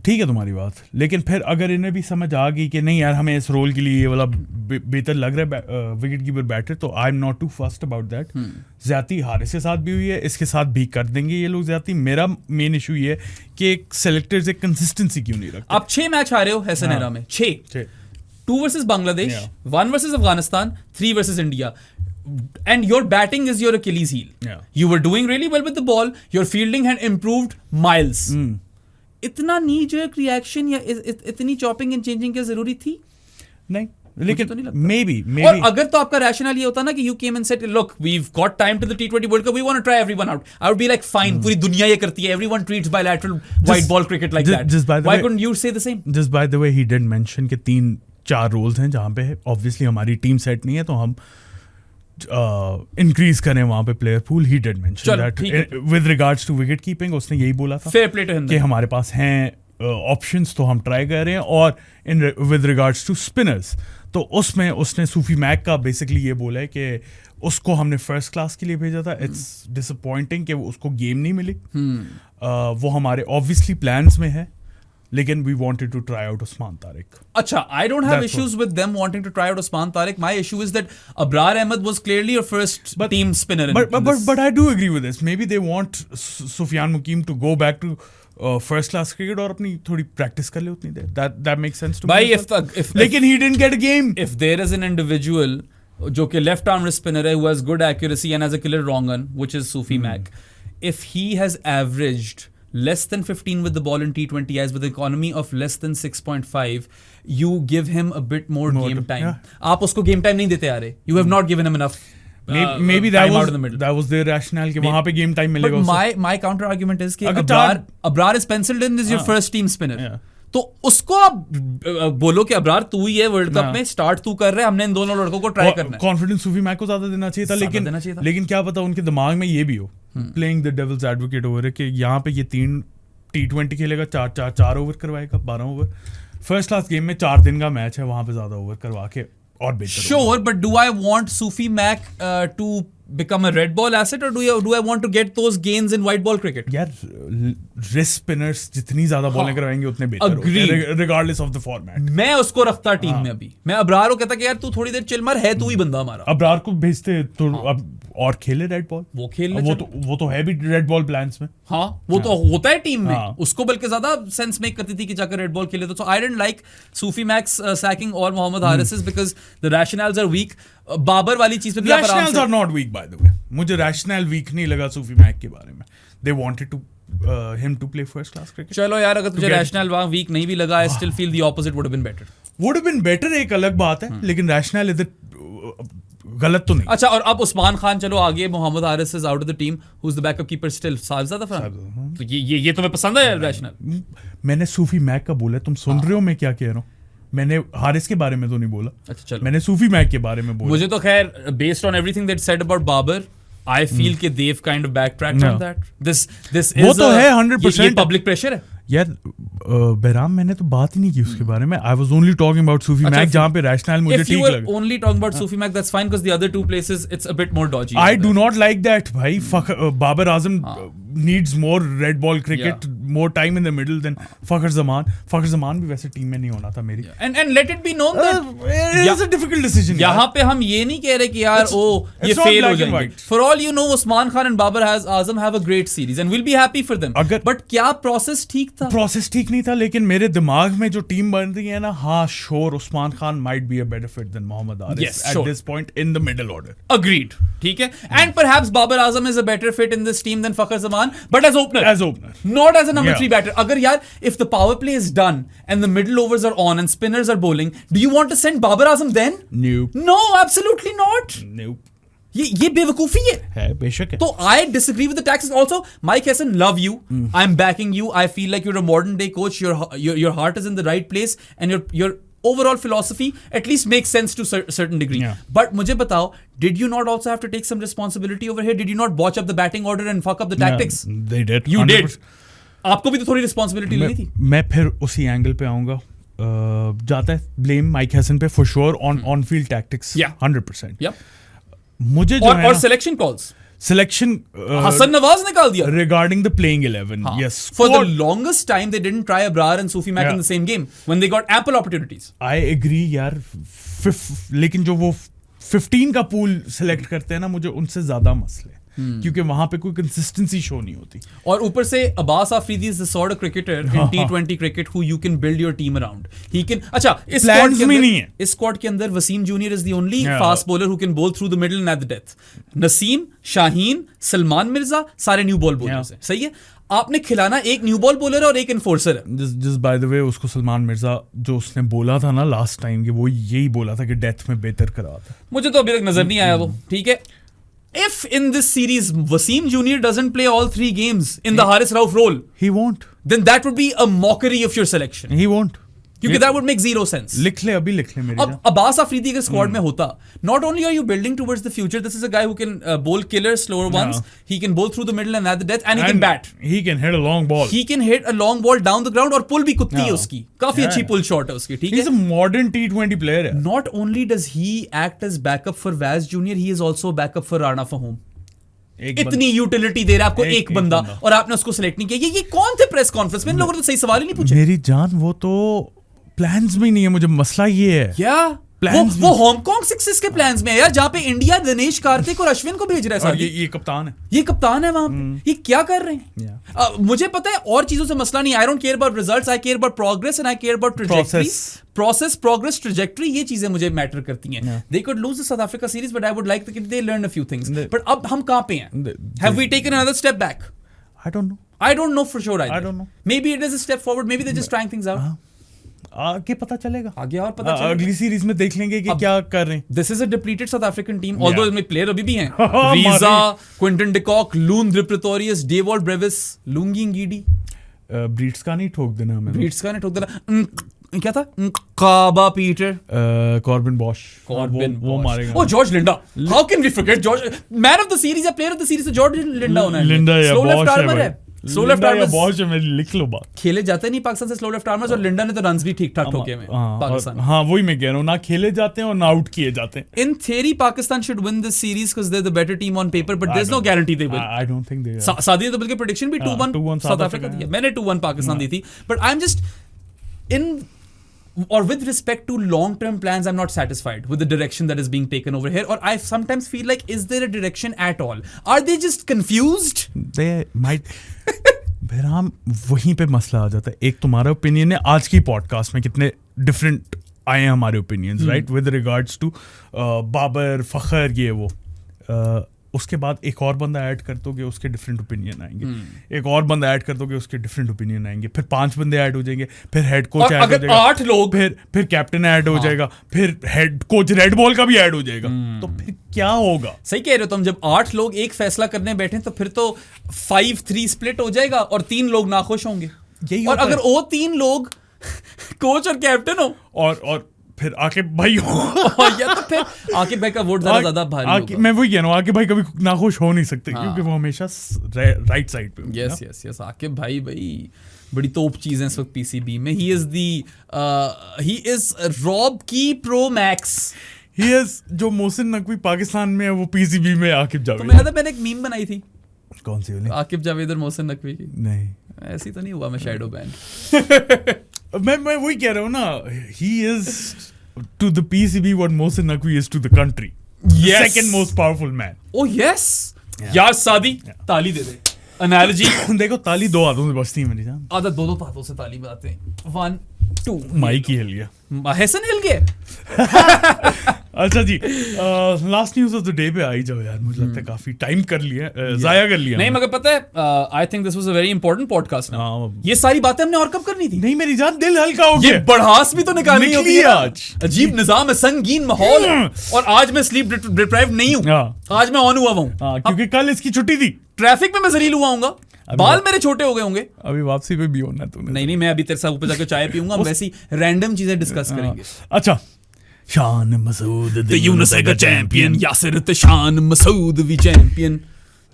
ठीक है तुम्हारी बात, लेकिन फिर अगर इन्हें भी समझ आ गई कि नहीं यार हमें इस रोल के लिए ये वाला बेहतर लग रहा है विकेट कीपर बैटर, तो I am not too fussed about that. ज्यादती हारिस के साथ भी हुई है, इसके साथ भी कर देंगे ये लोग ज्यादती। मेरा मेन इशू ये है कि सेलेक्टर्स एक कंसिस्टेंसी क्यों नहीं रखते। आप 6 मैच हारे हो हैसनेरा में, 6 2 versus Bangladesh, 1 versus Afghanistan, 3 versus India. And your batting is your Achilles heel. Yeah. You were doing really well with the ball. Your fielding had improved miles. इतना knee jerk reaction या इतनी chopping and changing क्या जरूरी थी? नहीं, तो लेकिन maybe और अगर तो आपका rationale ये होता ना कि you came and said, look, we've got time to the T20 World Cup, we want to try everyone out. I would be like, fine, पूरी दुनिया ये करती है, everyone treats bilateral white ball cricket like that. Why couldn't you say the same? Just by the way, he did mention कि 3-4 roles हैं जहाँ पे obviously हमारी टीम सेट नहीं है, तो हम इंक्रीज करें वहां पे player pool. He did mention that with regards to wicket keeping. उसने यही बोला था फेयर प्ले टू हिम कि हमारे पास हैं ऑप्शंस, तो हम ट्राई कर रहे हैं. और in with regards to spinners, तो उसमें उसने सूफी मैक का बेसिकली ये बोला है कि उसको हमने फर्स्ट क्लास के लिए भेजा था. इट्स डिसअपॉइंटिंग कि उसको गेम नहीं मिली. वो हमारे ऑब्वियसली प्लान्स में है, लेकिन we wanted to try out Usman Tariq. अच्छा, I don't have issues with them wanting to try out Usman Tariq. My issue is that Abrar Ahmed was clearly your first team spinner. But I do agree with this. Maybe they want Sufyan Mukim to go back to first class cricket और अपनी थोड़ी practice कर ले उतनी देर. That makes sense to me. लेकिन he didn't get a game. If there is an individual जो कि left arm spinner है, who has good accuracy and has a killer wrong on, which is Sufi Mac, if he has averaged less than 15 with the ball in T20Is with an economy of less than 6.5, you give him a bit more game time. Yeah. आप उसको game time नहीं देते आ रहे. You have not given him enough. Maybe that was their rationale कि वहाँ पे game time मिलेगा. But my counter argument is कि Abrar is penciled in as your first team spinner. Yeah. तो उसको आप बोलो कि अब्रार तू ही है वर्ल्ड कप में, स्टार्ट तू कर रहे हैं, हमने इन दोनों लड़कों को ट्राई करना है. कॉन्फिडेंस सूफी मैक को ज्यादा देना चाहिए था, लेकिन क्या पता उनके दिमाग में ये भी हो, playing the devil's advocate over है, कि यहाँ पे ये 3 T20 खेलेगा, 4 ओवर करवाएगा, 12 ओवर. फर्स्ट क्लास गेम में 4 दिन का मैच है, वहां पे ज्यादा ओवर करवा के और बेहतर. Sure, but do I want Sufi Mac to become a red ball asset, or do I want to get those gains in white ball cricket? यार रिस्ट स्पिनर्स जितनी ज्यादा बॉलिंग करवाएंगे उतने बेहतर होंगे, regardless of the format. मैं उसको रखता टीम में अभी. मैं अब्रार को कहता कि यार तू थोड़ी देर चिल मार, है तू ही बंदा हमारा. अब्रार को भेजते तो अब और खेले रेड बॉल, वो खेल वो तो है भी रेड बॉल प्लान्स में. हाँ, वो तो होता है टीम में. उसको बल्कि ज्यादा सेंस मेक करती थी कि जाकर रेड बॉल खेले. तो आई डिडंट लाइक सूफी मैक्स सैकिंग और Mohammad Haris because the rationals are weak. Babar वाली चीज पे भी rationals are not weak by the way. मुझे रैशनल वीक नहीं लगा सूफी मैक के बारे में. They wanted to him to play first class cricket. चलो यार, अगर तुझे रैशनल वीक नहीं भी लगा, I still feel the opposite would have been better. Would have been better एक अलग बात है, लेकिन रैशनल इधर गलत तो नहीं. अच्छा, और अब उस्मान खान चलो आगे, Mohammad Haris is out of the team, who is the backup keeper still? Sajid Afran. तो ये तुम्हें पसंद है रैशनल? मैंने सूफी मैक का बोला, तुम सुन रहे हो मैं क्या कह रहा हूँ? मैंने हारिस के बारे में तो नहीं बोला. अच्छा चलो, मैंने सूफी मैक के बारे में बोला. मुझे तो खैर based on everything that said about Babar, I feel कि they've kind of backtracked on that. This वो तो है 100%. ये public pressure है यार. बहराम, मैंने तो बात ही नहीं की उसके बारे में. I was only talking about Sufi Mac, जहाँ पे रैशनल मुझे ठीक लगा. If you were only talking about Sufi Mac, that's fine, because the other two places it's a bit more dodgy. I do not like that, भाई. Babar Azam needs more red ball cricket, more time in the middle than Fakhar Zaman. Fakhar Zaman भी वैसे team में नहीं होना था मेरी. And let it be known that it is a difficult decision. यहाँ पे हम ये नहीं कह रहे कि यार ये fail हो जाएंगे. For all you know, Usman Khan and Babar Azam have a great series and we'll be happy for them. But क्या process ठीक था? Process ठीक नहीं था, लेकिन मेरे दिमाग में जो टीम बन रही है ना, हाँ, sure, Usman Khan might be a better fit than Mohammad Haris at this point in the middle order. Agreed. ठीक है. And perhaps Babar Azam is a better fit in this team than Fakhar Zaman, but as opener. Not as a number 3 batter. अगर यार, if the power play is done and the middle overs are on and spinners are bowling, do you want to send Babar Azam then? Nope. No, absolutely not. Nope. ये बेवकूफी है. बेशक है. तो I disagree with the tactics. Also, Mike Hesson, love you. I'm backing you. I feel like you're a modern day coach. Your heart is in the right place, and your overall philosophy at least makes sense to a certain degree. Yeah. But मुझे बताओ, did you not also have to take some responsibility over here? Did you not botch up the batting order and fuck up the tactics? Yeah, they did. You 100%. did. आपको भी तो थोड़ी responsibility लेनी थी. मैं फिर उसी एंगल पे आऊंगा. जाता है ब्लेम माइक हैसन पे for sure on field tactics. 100%. Yep. मुझे जो और सिलेक्शन selection हसन नवाज निकाल दिया. regarding the playing 11. हाँ. Yes. For the longest time they didn't try Abrar and Sufi Mack in the same game when they got ample opportunities. I agree यार. लेकिन जो वो 15 का पूल सेलेक्ट करते हैं ना, मुझे उनसे ज्यादा मसले, क्योंकि वहां पे कोई कंसिस्टेंसी शो नहीं होती. और ऊपर से Abbas Afridi is the sort of cricketer in T20 cricket who you can build your team around. He can. अच्छा, इस स्क्वाड के अंदर नहीं है. इस स्क्वाड के अंदर Wasim junior is the only fast bowler who can bowl through the middle and at the death. Naseem, Shaheen, Salman Mirza सारे न्यू बॉल बॉलर्स हैं. सही है. आपने खिलाना एक न्यू बॉल बॉलर और एक इन्फोर्सर है. जस्ट बाय द वे, उसको सलमान मिर्जा जो उसने बोला था ना लास्ट टाइम, कि वो यही बोला था कि डेथ में बेहतर करा था. मुझे तो अभी तक नजर नहीं आया वो. ठीक है. If in this series Wasim Junior doesn't play all 3 games in the Haris Rauf role, he won't. Then that would be a mockery of your selection. He won't. क्योंकि that would make zero sense. लिख ले, अभी लिख ले मेरे. अब अब्बास आफरीदी अगर squad में होता, not only are you building towards the future, this is a guy who can bowl killers, slower ones. He can bowl through the middle and at the death, and he can bat. He can hit a long ball. He can hit a long ball down the ground, और पुल भी कुत्ती है उसकी. काफी अच्छी pull shot है उसकी. ठीक है. He's a modern T20 player. Not only does he act as backup for Vaz Junior, he is also backup for Rana Fahum. इतनी यूटिलिटी दे रहा है आपको एक बंदा, और आपने उसको सिलेक्ट नहीं किया. ये कौन थे प्रेस कॉन्फ्रेंस में? इन लोगों ने तो सही सवाल ही नहीं पूछे. मेरी जान, वो तो प्लान्स में नहीं है. मुझे मसला ये है क्या वो हांगकांग सिक्सेस के प्लान्स में है यार, जहां पे इंडिया दिनेश कार्तिक और अश्विन को भेज रहा है. ये कप्तान है. ये कप्तान है वहां पे. ये क्या कर रहे हैं? मुझे पता है और चीजों से मसला नहीं. I don't care about results, I care about progress and I care about trajectory. Process, progress, trajectory, ये चीजें मुझे मैटर करती हैं. They could lose the South Africa series, but I would like that they learn a few things. But अब हम कहां पे हैं? Have we taken another step back? I don't know for sure. I don't know. Maybe it is a step forward, may be they just trying things out. आगे पता चलेगा. आगे और पता चलेगा. अगली सीरीज में देख लेंगे कि क्या कर रहे हैं. This is a depleted South African team, although इसमें प्लेयर अभी भी हैं. Reeza, Quinton de Kock, Lhuan Pretorius, Dewald Brevis, Lungi गीडी. ब्रीड्स का नहीं ठोक देना हमें. ब्रीड्स का नहीं ठोक देना. क्या था? काबा पीटर, कॉर्बिन बॉश. वो मारेगा. ओ George Linde. How can we forget George? Man of the series या प्लेयर ऑफ द सीरीज तो जॉर्ज लिंडा होना है. लिंडा या बॉश है. स्लो लेफ्ट आर्मर्स बहुत है. लिख लो बात. खेले जाते नहीं पाकिस्तान से स्लो लेफ्ट आर्मर्स, और लिंडा ने तो रन्स भी ठीक ठाक ठोके में पाकिस्तान. हाँ, वही मैं कह रहा हूँ, ना खेले जाते हैं और ना आउट किए जाते हैं. In theory Pakistan should win this series because they are the better team on paper, but there is no guarantee they will. I don't think they. Saadi ने तो बल्कि प्रेडिक्शन भी 2-1 साउथ अफ्रीका दी है. मैंने 2-1 पाकिस्तान दी थी. But I am just in, or with respect to long-term plans, I'm not satisfied with the direction that is being taken over here. Or I sometimes feel like, is there a direction at all? Are they just confused? They might. Bahram, वहीं पे मसला आ जाता है. एक तुम्हारा opinion है. आज की पॉडकास्ट में कितने डिफरेंट आए हैं हमारे opinions, right, with regards to Babar, Fakhar, ये वो. उसके बाद एक और बंदा ऐड कर दोगे, उसके डिफरेंट ओपिनियन आएंगे. एक और बंदा ऐड कर दोगे, उसके डिफरेंट ओपिनियन आएंगे. फिर 5 बंदे ऐड हो जाएंगे, फिर हेड कोच ऐड हो जाएगा, 8 लोग, फिर कैप्टन ऐड हो जाएगा, फिर हेड कोच रेड बॉल का भी ऐड हो जाएगा. तो फिर क्या होगा? सही कह रहे हो तुम. जब 8 लोग एक फैसला करने बैठे तो फिर तो 5-3 स्प्लिट हो जाएगा और 3 लोग नाखुश होंगे. और अगर वो 3 लोग कोच और कैप्टन हो और फिर आकिब भाई हो या तो फिर आकिब भाई का वोट ज्यादा भारी होगा. मैं वही कह रहा हूँ, आकिब भाई कभी नाखुश हो नहीं सकते. क्योंकि वो हमेशा राइट साइड पे. यस आकिब भाई बड़ी तोप चीज है इस वक्त पीसीबी में. ही इज रॉब की प्रो मैक्स. ही इज जो मोहसिन नकवी पाकिस्तान में है, वो पीसीबी में आकिब जावेद. तो मैंने एक मीम बनाई थी. कौन सी वाली? आकिब जावेद और मोहसिन नकवी की. नहीं, ऐसी तो नहीं हुआ मैं शैडो बैंड. मैं वही कह रहा हूँ ना. He is to the PCB what Mohsin Naqvi is to the country. Second most powerful man. Oh yes यार, सादी ताली दे दे. एनालॉजी देखो, ताली 2 हाथों से बजती है मेरी जान. आदत 2 हाथों से ताली बजाते हैं. 1 2 माइक ही हिल गया. हसन हिल गया. अच्छा जी, last news of the day पे आई जाओ यार. मुझे लगता है काफी टाइम कर लिया, जाया कर लिया. नहीं, मगर पता है, I think this was a very important podcast. ये सारी बातें हमने और कब करनी थी? नहीं मेरी जान, दिल हल्का हो गया. ये बढ़ास भी तो निकालनी होती है आज. अजीब निजाम है, संगीन माहौल. और आज मैं स्लीप डिप्राइव्ड नहीं हूँ. आज मैं ऑन हुआ हूँ क्योंकि कल इसकी छुट्टी थी. ट्रैफिक में मैं जलील हुआ हूँगा. बाल मेरे छोटे हो गए होंगे. अभी वापसी पे भी होना तूने. नहीं, मैं अभी तेरे साथ ऊपर जाकर चाय पीऊंगा. हम वैसी रैंडम चीजें डिस्कस करेंगे. अच्छा, Shan Masood the यूनिसेगा champion, Yasir Shan Masood we champion.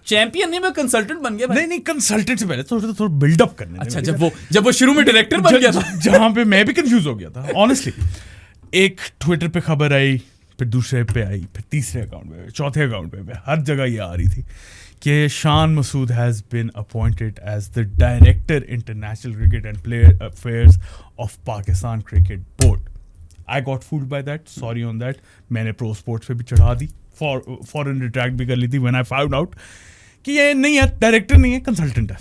Champion नहीं, मैं कंसल्टेंट बन गया भाई. नहीं, कंसल्टेंट से पहले थोड़ा बिल्डअप करने. अच्छा, जब वो शुरू में डायरेक्टर बन गया था, जहां पे मैं भी कंफ्यूज हो गया था ऑनेस्टली. एक ट्विटर पे खबर आई फिर दूसरे पे आई, फिर तीसरे अकाउंट पे, चौथे अकाउंट पे हर जगह ये आ रही थी कि Shan Masood has been appointed as the director international cricket and player affairs of Pakistan cricket board. I got fooled by that, sorry on that. मैंने प्रो स्पोर्ट्स पे भी चढ़ा दी, फॉरन रिट्रैक्ट भी कर ली थी व्हेन आई फाउंड आउट कि ये नहीं है, डायरेक्टर नहीं है, कंसल्टेंट है.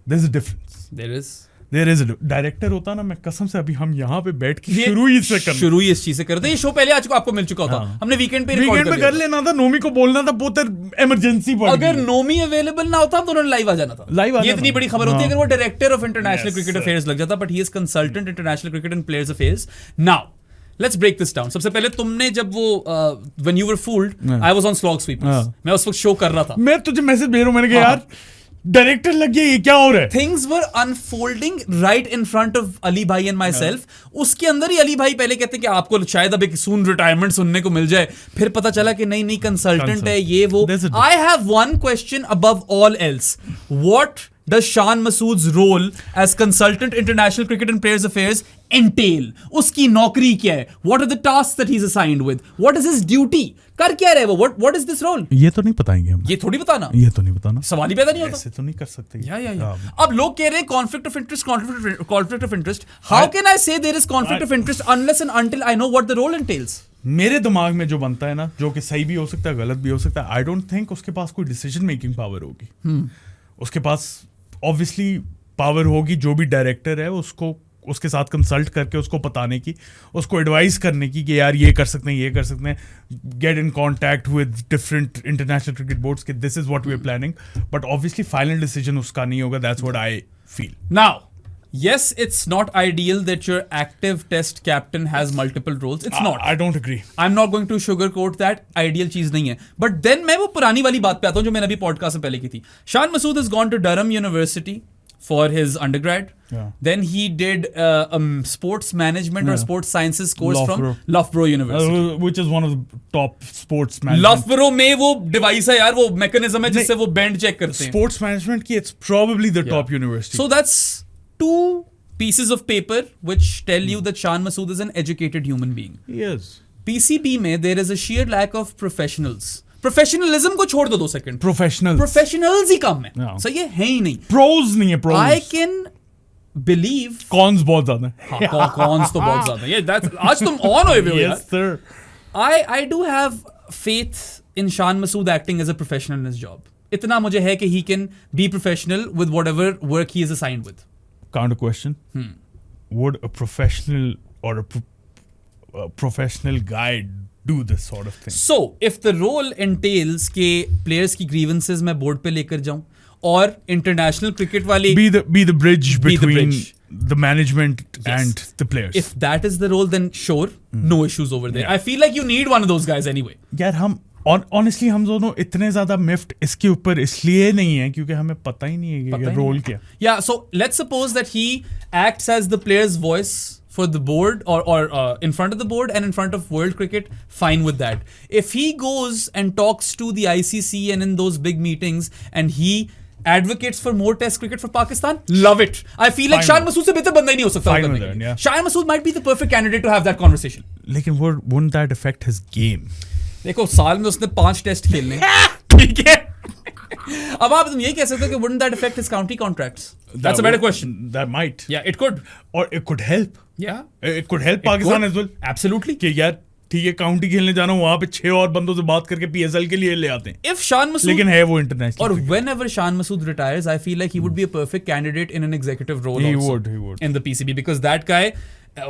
There is a difference. There is a director होता ना, मैं कसम से अभी हम यहाँ पे बैठ के शुरू ही इस चीज से करते. ये शो पहले आज को आपको मिल चुका होता. हमने वीकेंड पे कर लेना था. नोमी को बोलना था, पुत्र इमरजेंसी पड़ गई. अगर नोमी अवेलेबल ना होता तो उन्होंने लाइव आ जाना था. ये इतनी बड़ी खबर होती है अगर वो director of international cricket affairs लग जाता, but he is consultant international cricket and players affairs. Now let's break this down. सबसे पहले तुमने जब वो when you were fooled, I was on slog sweepers, मैं उस वक्त शो कर रहा था. मैं तुझे मैसेज भेज रहा हूं, मैंने कहा यार डायरेक्टर लग गया, ये क्या हो रहा है. Things were unfolding right in front of Ali भाई and myself. उसके अंदर ही अली भाई पहले कहते हैं कि आपको शायद अब एक सून रिटायरमेंट सुनने को मिल जाए. फिर पता चला कि नहीं कंसल्टेंट है ये वो. I have one question above all else. What does Shan Masood's role as consultant international cricket and players affairs entail? उसकी नौकरी क्या है? What are the tasks that he's assigned with? What is his duty? कर क्या रहे वो? What is this role? ये तो नहीं बताएंगे हम. ये थोड़ी बताना. ये तो नहीं बताना. सवाल ही पैदा नहीं होता. ऐसे तो नहीं कर सकते. या. अब लोग कह रहे हैं conflict of interest. How can I say there is conflict of interest unless and until I know what the role entails? मेरे दिमाग में जो बनता है ना, जो कि सही भी हो सकता है, गलत भी हो सकता है, आई डोंट थिंक उसके पास कोई डिसीजन मेकिंग पावर होगी. उसके पास ऑब्वियसली पावर होगी जो भी डायरेक्टर है उसके साथ कंसल्ट करके उसको बताने की, उसको एडवाइस करने की कि यार ये कर सकते हैं, ये कर सकते हैं, get in contact with different international cricket boards के this is what we are planning. But obviously final decision उसका नहीं होगा. That's what I feel. Now yes, it's not ideal that your active test captain has multiple roles. It's not. I don't agree. I'm not going to sugarcoat that. Ideal चीज नहीं है. But then मैं वो पुरानी वाली बात पे आता हूँ जो मैंने अभी पॉडकास्ट में पहले की थी. Shan Masood has gone to Durham University for his undergrad. Yeah. Then he did a sports management or sports sciences course from Loughborough University. Which is one of the top sports management. Loughborough में वो device है यार, वो mechanism है जिससे वो band check करते हैं. Sports management की it's probably the top university. So that's two pieces of paper which tell you that Shan Masood is an educated human being. Yes. PCB में there is a sheer lack of professionals. Professionalism को छोड़ दो 2 second. Professionals ही कम है. Yeah. सही है ही नहीं. Pros नहीं है. Pros. I can believe. Cons बहुत ज़्यादा. हाँ, cons तो बहुत ज़्यादा. Yeah, that's आज तुम on हुए हो यार. Yes sir. I do have faith in Shan Masood acting as a professional in his job. इतना मुझे है कि he can be professional with whatever work he is assigned with. Counter question. Would a professional or a professional guy do this sort of thing? So, if the role entails कि players की grievances मैं board पे लेकर जाऊं और international cricket वाले be the bridge between the management and the players. If that is the role, then sure, no issues over there. I feel like you need one of those guys anyway. यार हम honestly हम दोनों इतने ज्यादा मिफ्ट इसके ऊपर इसलिए नहीं है क्योंकि हमें पता ही नहीं है कि रोल क्या. Yeah, so let's suppose that he acts as the player's voice for the board or in front of the board and in front of world cricket. Fine with that. If he goes and talks to the ICC and in those big meetings and he advocates for more test cricket for Pakistan, love it. I feel like Shan Masood से बेहतर बंदा ही नहीं हो सकता. Shan Masood might be the perfect candidate to have that conversation. लेकिन wouldn't that affect his game? देखो साल में उसने 5 टेस्ट खेलने. ठीक है. अब आप तुम ये कह सकते हो कि wouldn't that affect his county contracts? That's a better question. That might. Yeah, it could. Or it could help. Yeah. It could help Pakistan as well. Absolutely. कि यार ठीक है काउंटी खेलने जाना हूँ वहाँ पे 6 और बंदों से बात करके PSL के लिए ले आते हैं. If Shan Masood, लेकिन है वो इंटरनेशनल. और whenever Shan Masood retires, I feel like he would be a perfect candidate in an executive role. He also would in the PCB because that guy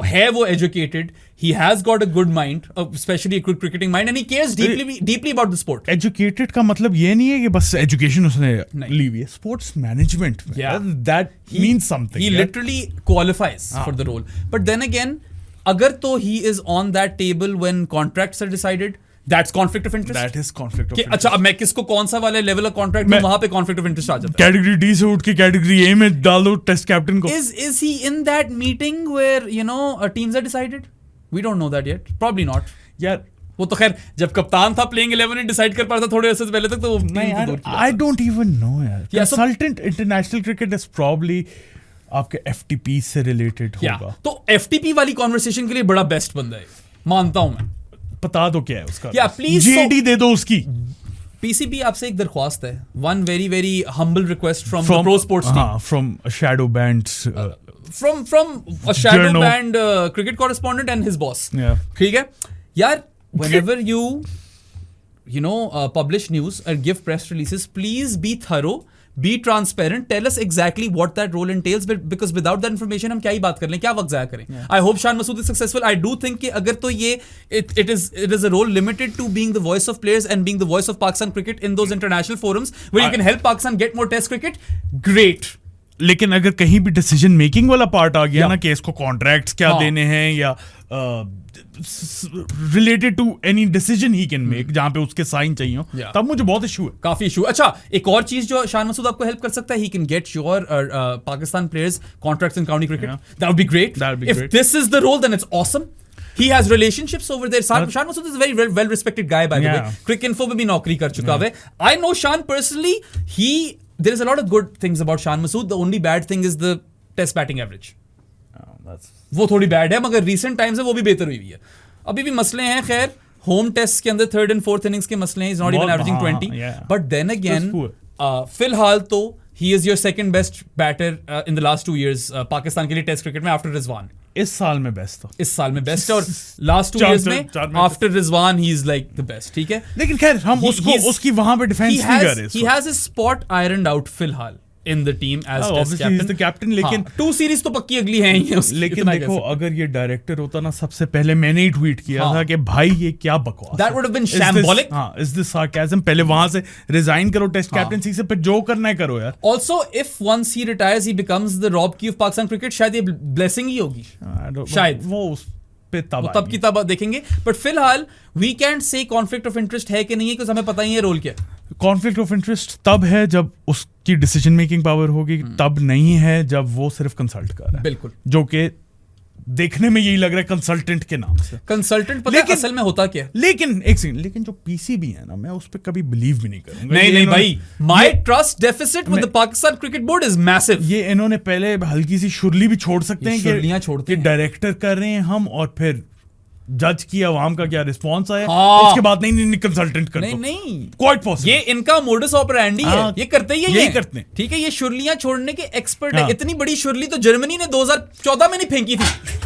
है वो educated, he has got a good mind, especially a good cricketing mind, and he cares deeply about the sport. Educated का मतलब ये नहीं है कि बस education उसने ली हुई है. Sports management, that means something. He literally qualifies for the role. But then again, अगर तो he is on that table when contracts are decided, that's conflict of interest. That is conflict of interest. अच्छा अब मैं किसको कौन सा वाले level का कॉन्ट्रैक्ट दूं, वहां पे conflict of interest आ जाता है. कैटेगरी डी से उठ के कैटेगरी ए में डाल दो टेस्ट कैप्टन को. Is he in that meeting where you know teams are decided? We don't know that yet. Probably not. यार वो तो खैर जब कप्तान था प्लेइंग 11 में डिसाइड कर पाता थोड़े अर्से से पहले तक तो नहीं यार. I don't even know यार. Consultant international cricket is probably आपके FTP से रिलेटेड होगा. तो FTP वाली कॉन्वर्सेशन के लिए बड़ा बेस्ट बंदा है, मानता हूं मैं. बता दो क्या है उसका। Yeah, please, जेडी दे दो उसकी। पीसीबी आपसे एक दरख्वास्त है, one very very humble request from the pro sports team, from shadow band, from a shadow Journo. band cricket correspondent and his boss. Yeah. ठीक है यार, whenever you know publish news or give press releases, please be thorough, be transparent, tell us exactly what that role entails, because without that information हम क्या ही बात कर लें, क्या वक्त जाया करें. I hope Shan Masood is successful. I do think कि अगर तो ये it is a role limited to being the voice of players and being the voice of Pakistan cricket in those international forums where you can help Pakistan get more test cricket, great. लेकिन अगर कहीं भी decision making वाला part आ गया Yeah. ना कि इसको contracts क्या हाँ. देने हैं या related to any decision he can make जहां पे उसके साइन चाहिए हो, Yeah. तब मुझे बहुत इशू है। काफी इशू। अच्छा, एक और चीज जो शान मसूद आपको हेल्प कर सकता है, he can get your Pakistan players contracts in county cricket, that would be great. That would be if great. This is the role then it's awesome. He has relationships over there. Shan Masood is a very well respected guy, by the Yeah. way. Cricinfo में भी नौकरी कर चुका है. I know Shan personally. There is a lot of good things about Shan Masood. The only bad thing is the test batting average. वो थोड़ी bad है, मगर recent times में वो भी बेहतर हुई है. अभी भी मसले हैं, खैर होम टेस्ट के अंदर थर्ड एंड फोर्थ इनिंग्स के मसले हैं. He's not even averaging 20. But then again, फिलहाल तो he is your second best batter in the last 2 years Pakistan के लिए टेस्ट क्रिकेट में after Rizwan. इस साल में बेस्ट था, इस साल में बेस्ट है, और लास्ट 2 years में after Rizwan he is like the best. ठीक है, लेकिन खैर हम उसको उसकी वहां पे डिफेंस नहीं कर रहे। he has his spot ironed out फिलहाल in the team as test captain. the captain, लेकिन 2 सीरीज तो पक्की अगली है ही है उसकी. लेकिन देखो, अगर ये डायरेक्टर होता ना, सबसे पहले मैंने ही ट्वीट किया था कि भाई ये क्या बकवास That would have been shambolic. Is this sarcasm? पहले वहां से रिजाइन करो टेस्ट कैप्टनसी से, फिर जो करना है करो यार। Also, if once he retires, he becomes the Rob Key of Pakistan cricket, शायद ये blessing ही होगी. शायद वो उस पे तब की तब देखेंगे. बट फिलहाल वी कैंट से कॉन्फ्लिक्ट ऑफ इंटरेस्ट है कि नहीं है, क्योंकि हमें पता ही है रोल क्या है. कॉन्फ्लिक्ट ऑफ इंटरेस्ट तब है जब उसकी डिसीजन मेकिंग पावर होगी, तब नहीं है जब वो सिर्फ कंसल्ट कर रहा है. बिल्कुल, जो कि देखने में यही लग रहा है कंसल्टेंट के नाम से. कंसल्टेंट पता है असल में होता क्या है? लेकिन एक सेकंड, लेकिन जो पीसीबी है ना, मैं उस पर कभी बिलीव भी नहीं करूंगा. नहीं भाई, my trust deficit with the Pakistan cricket board is massive. ये इन्होंने पहले हल्की सी शुरली भी छोड़ सकते हैं शुरलियां छोड़ते कि डायरेक्टर कर रहे हैं हम, और फिर जज की आवाम का क्या रिस्पॉन्स आया, हाँ. उसके बाद नहीं कंसल्टेंट कर दो. नहीं क्वाइट पॉसिबल. ये इनका मोडस ऑपरेंडी है, ये करते ही यही करते हैं. ठीक है, ये शुरलियां छोड़ने के एक्सपर्ट है. हाँ. इतनी बड़ी शुरली तो जर्मनी ने 2014 में नहीं फेंकी थी.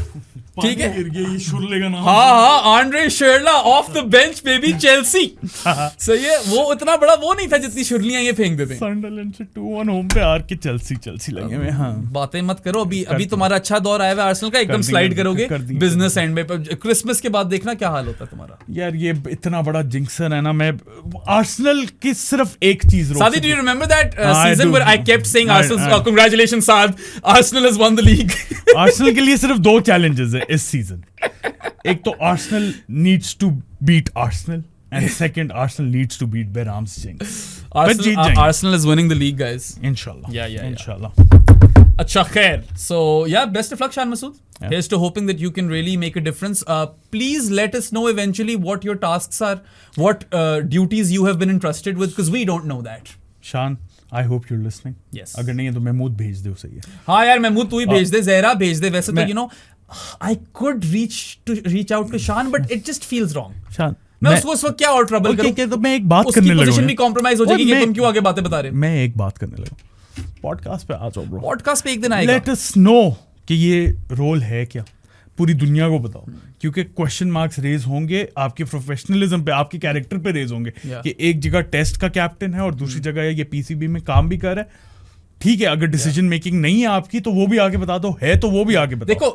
ठीक है, गिर गया ये शुरले का नाम. हाँ, Andre Schurrle off the bench baby, Chelsea. सही है, वो इतना बड़ा वो नहीं था जितनी शुरलियां ये फेंक देते हैं. सनडरलैंड से 2-1 होम पे हार के चेल्सी लगे हुए. हाँ, बातें मत करो. अभी तुम्हारा अच्छा दौर आया हुआ है आर्सेनल का, एकदम स्लाइड करोगे बिजनेस एंड में. क्रिसमस के बाद देखना क्या हाल होता है तुम्हारा. यार ये इतना बड़ा जिंक्सन है ना. मैं आर्सेनल की सिर्फ एक चीज रोक Sadi, do you remember that I season do. where I kept saying I- Arsenal, congratulations Saad, Arsenal has won the league. Arsenal के लिए सिर्फ 2 चैलेंजेस है इस सीजन. एक तो Arsenal needs to beat Arsenal, and second Arsenal needs to beat Bayern's jinx. Arsenal is winning the league, guys. इंशाल्लाह. Yeah. इंशाल्लाह. Acha khair. So yeah, best of luck, Shan Masood. Here's to hoping that you can really make a difference. Please let us know eventually what your tasks are, what duties you have been entrusted with, because we don't know that. Shan, I hope you are listening. Yes. अगर नहीं है तो महमूद भेज दे उसे. हाँ यार, महमूद तू ही भेज दे, जहरा भेज दे. वैसे तो you know, I could reach out to Shan, but it just feels wrong. शान, मैं उसको उस वक्त क्या और ट्रबल करूं? तो मैं एक बात उसकी करने लगा. पोजीशन भी कॉम्प्रोमाइज हो जाएगी कि तुम क्यों आगे बातें बता रहे हो. मैं एक बात करने लगा. पॉडकास्ट पे आ जाओ ब्रो. पॉडकास्ट पे एक दिन आएगा. लेट अस नो कि ये रोल है क्या. पूरी दुनिया को बताओ, क्योंकि क्वेश्चन मार्क्स रेज होंगे आपके प्रोफेशनलिज्म पे, आपके कैरेक्टर पे रेज होंगे. कि एक जगह टेस्ट का कैप्टन है और दूसरी जगह ये पीसीबी में काम भी कर रहा है. ठीक है, अगर डिसीजन मेकिंग नहीं है आपकी तो वो भी आगे बता दो, है तो वो भी आगे बताओ. देखो,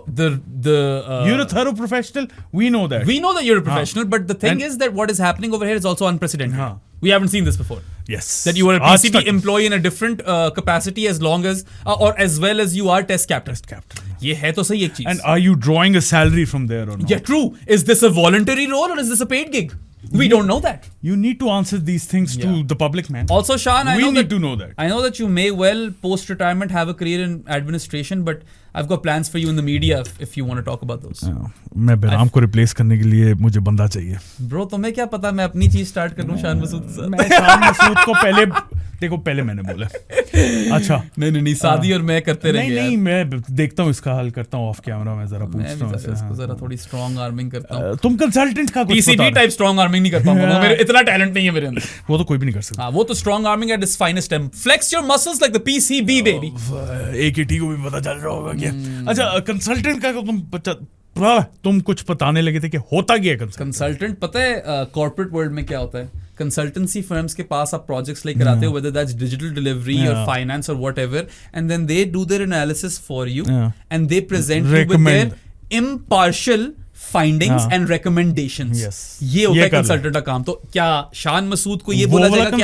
you're a thorough professional, we know that. We know that you're a professional, but the thing is that what is happening over here is also unprecedented. We haven't seen this before. Yes. That you are a PCB employee in a different capacity as long as or as well as you are test captain. ये है तो सही एक चीज. And are you drawing a salary from there or not? Yeah, true. Is this a voluntary role or is this a paid gig? We don't know that. You need to answer these things to the public, man. Also, Shan, we need to know that. I know that you may well post-retirement have a career in administration, but I've got plans for you in the media if you want to talk about those. मैं बेराम को replace करने के लिए मुझे बंदा चाहिए. Bro, तुम्हें क्या पता मैं अपनी चीज स्टार्ट कर लूं शान मसूद के साथ. मैं शान मसूद को पहले मैंने बोला. अच्छा नहीं शादी और मैं करते रहेंगे. नहीं मैं देखता हूँ इसका हल करता हूँ ऑफ कैमरा. मैं जरा पूछता हूँ इसको जरा थोड़ी स्ट्रांग आर्मिंग करता हूँ. तुम कंसल्टेंट का कुछ पीसीबी टाइप स्ट्रांग आर्मिंग नहीं कर पाऊंगा. मेरे इतना टैलेंट नहीं है मेरे अंदर. वो तो कोई भी नहीं कर सकता. हाँ वो तो strong arming at its finest time. Flex your muscles like the PCB baby. AKT को भी पता चल रहा होगा क्या. अच्छा कंसल्टेंट का तुम कुछ बताने लगे थे कि होता क्या है कंसल्टेंट. पता है कॉर्पोरेट वर्ल्ड में क्या होता है. कंसल्टेंसी फर्म्स के पास आप प्रोजेक्ट्स लेकर आते हो, whether that's digital delivery or finance or whatever, and then they do their analysis for you and they present you with their impartial findings and recommendations. ये होता है कंसल्टेंट का काम. तो क्या शान मसूद को ये बोला जाएगा कि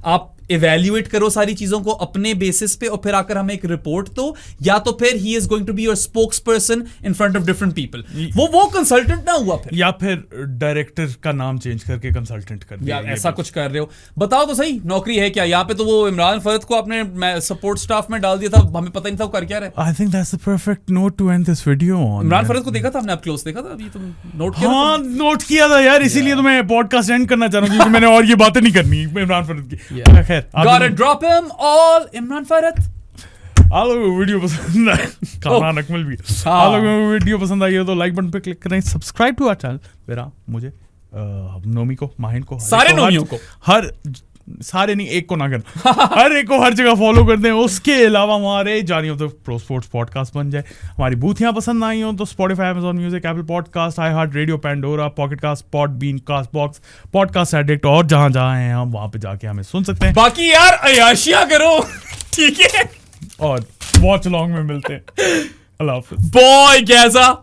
आप इवेल्युएट करो सारी चीजों को अपने बेसिस पे और फिर आकर हमें एक रिपोर्ट दो, या तो फिर he is going to be your spokes person in front of different people. वो कंसल्टेंट ना हुआ फिर, या फिर डायरेक्टर का नाम चेंज करके कंसल्टेंट कर दिया. ऐसा कुछ कर रहे हो. बताओ तो सही नौकरी है क्या यहाँ पे. तो वो इमरान फरद को आपने सपोर्ट स्टाफ में डाल दिया था, हमें पता नहीं था वो कर क्या रहे. I think that's the perfect note to end this video. Imran Farad को देखा था आपने, आप क्लोज देखा था अभी तुम नोट किया. हाँ नोट किया था यार, इसीलिए तो मैं पॉडकास्ट एंड करना चाह रहा हूँ क्योंकि मैंने और ये बातें नहीं करनी इमरान फरद की. खैर drop him all Imran Farad. आप लोगों को वीडियो पसंद आए, कामरान अकमल भी, आप लोगों को वीडियो पसंद आई हो तो लाइक बटन पे क्लिक करें, सब्सक्राइब टू आवर चैनल. मेरा मुझे नोमी को, माहिन को, सारे नोमियों को, सारे नहीं एक को ना करना, हर एक को हर जगह फॉलो कर दें. उसके अलावा हमारे जानी हो तो प्रो स्पोर्ट्स पॉडकास्ट बन जाए. हमारी बूथियाँ पसंद आई हो तो Spotify, Amazon music, Apple podcast, iHeart radio, Pandora, pocket cast, Podbean, Castbox, podcast addict और जहाँ जहाँ हैं हम वहाँ पे जाके हमें सुन सकते हैं. बाकी यार अयाशिया करो ठीक है, और वॉच लॉन्ग में मिलते हैं. अल्लाह हाफिज़. बॉय कैसा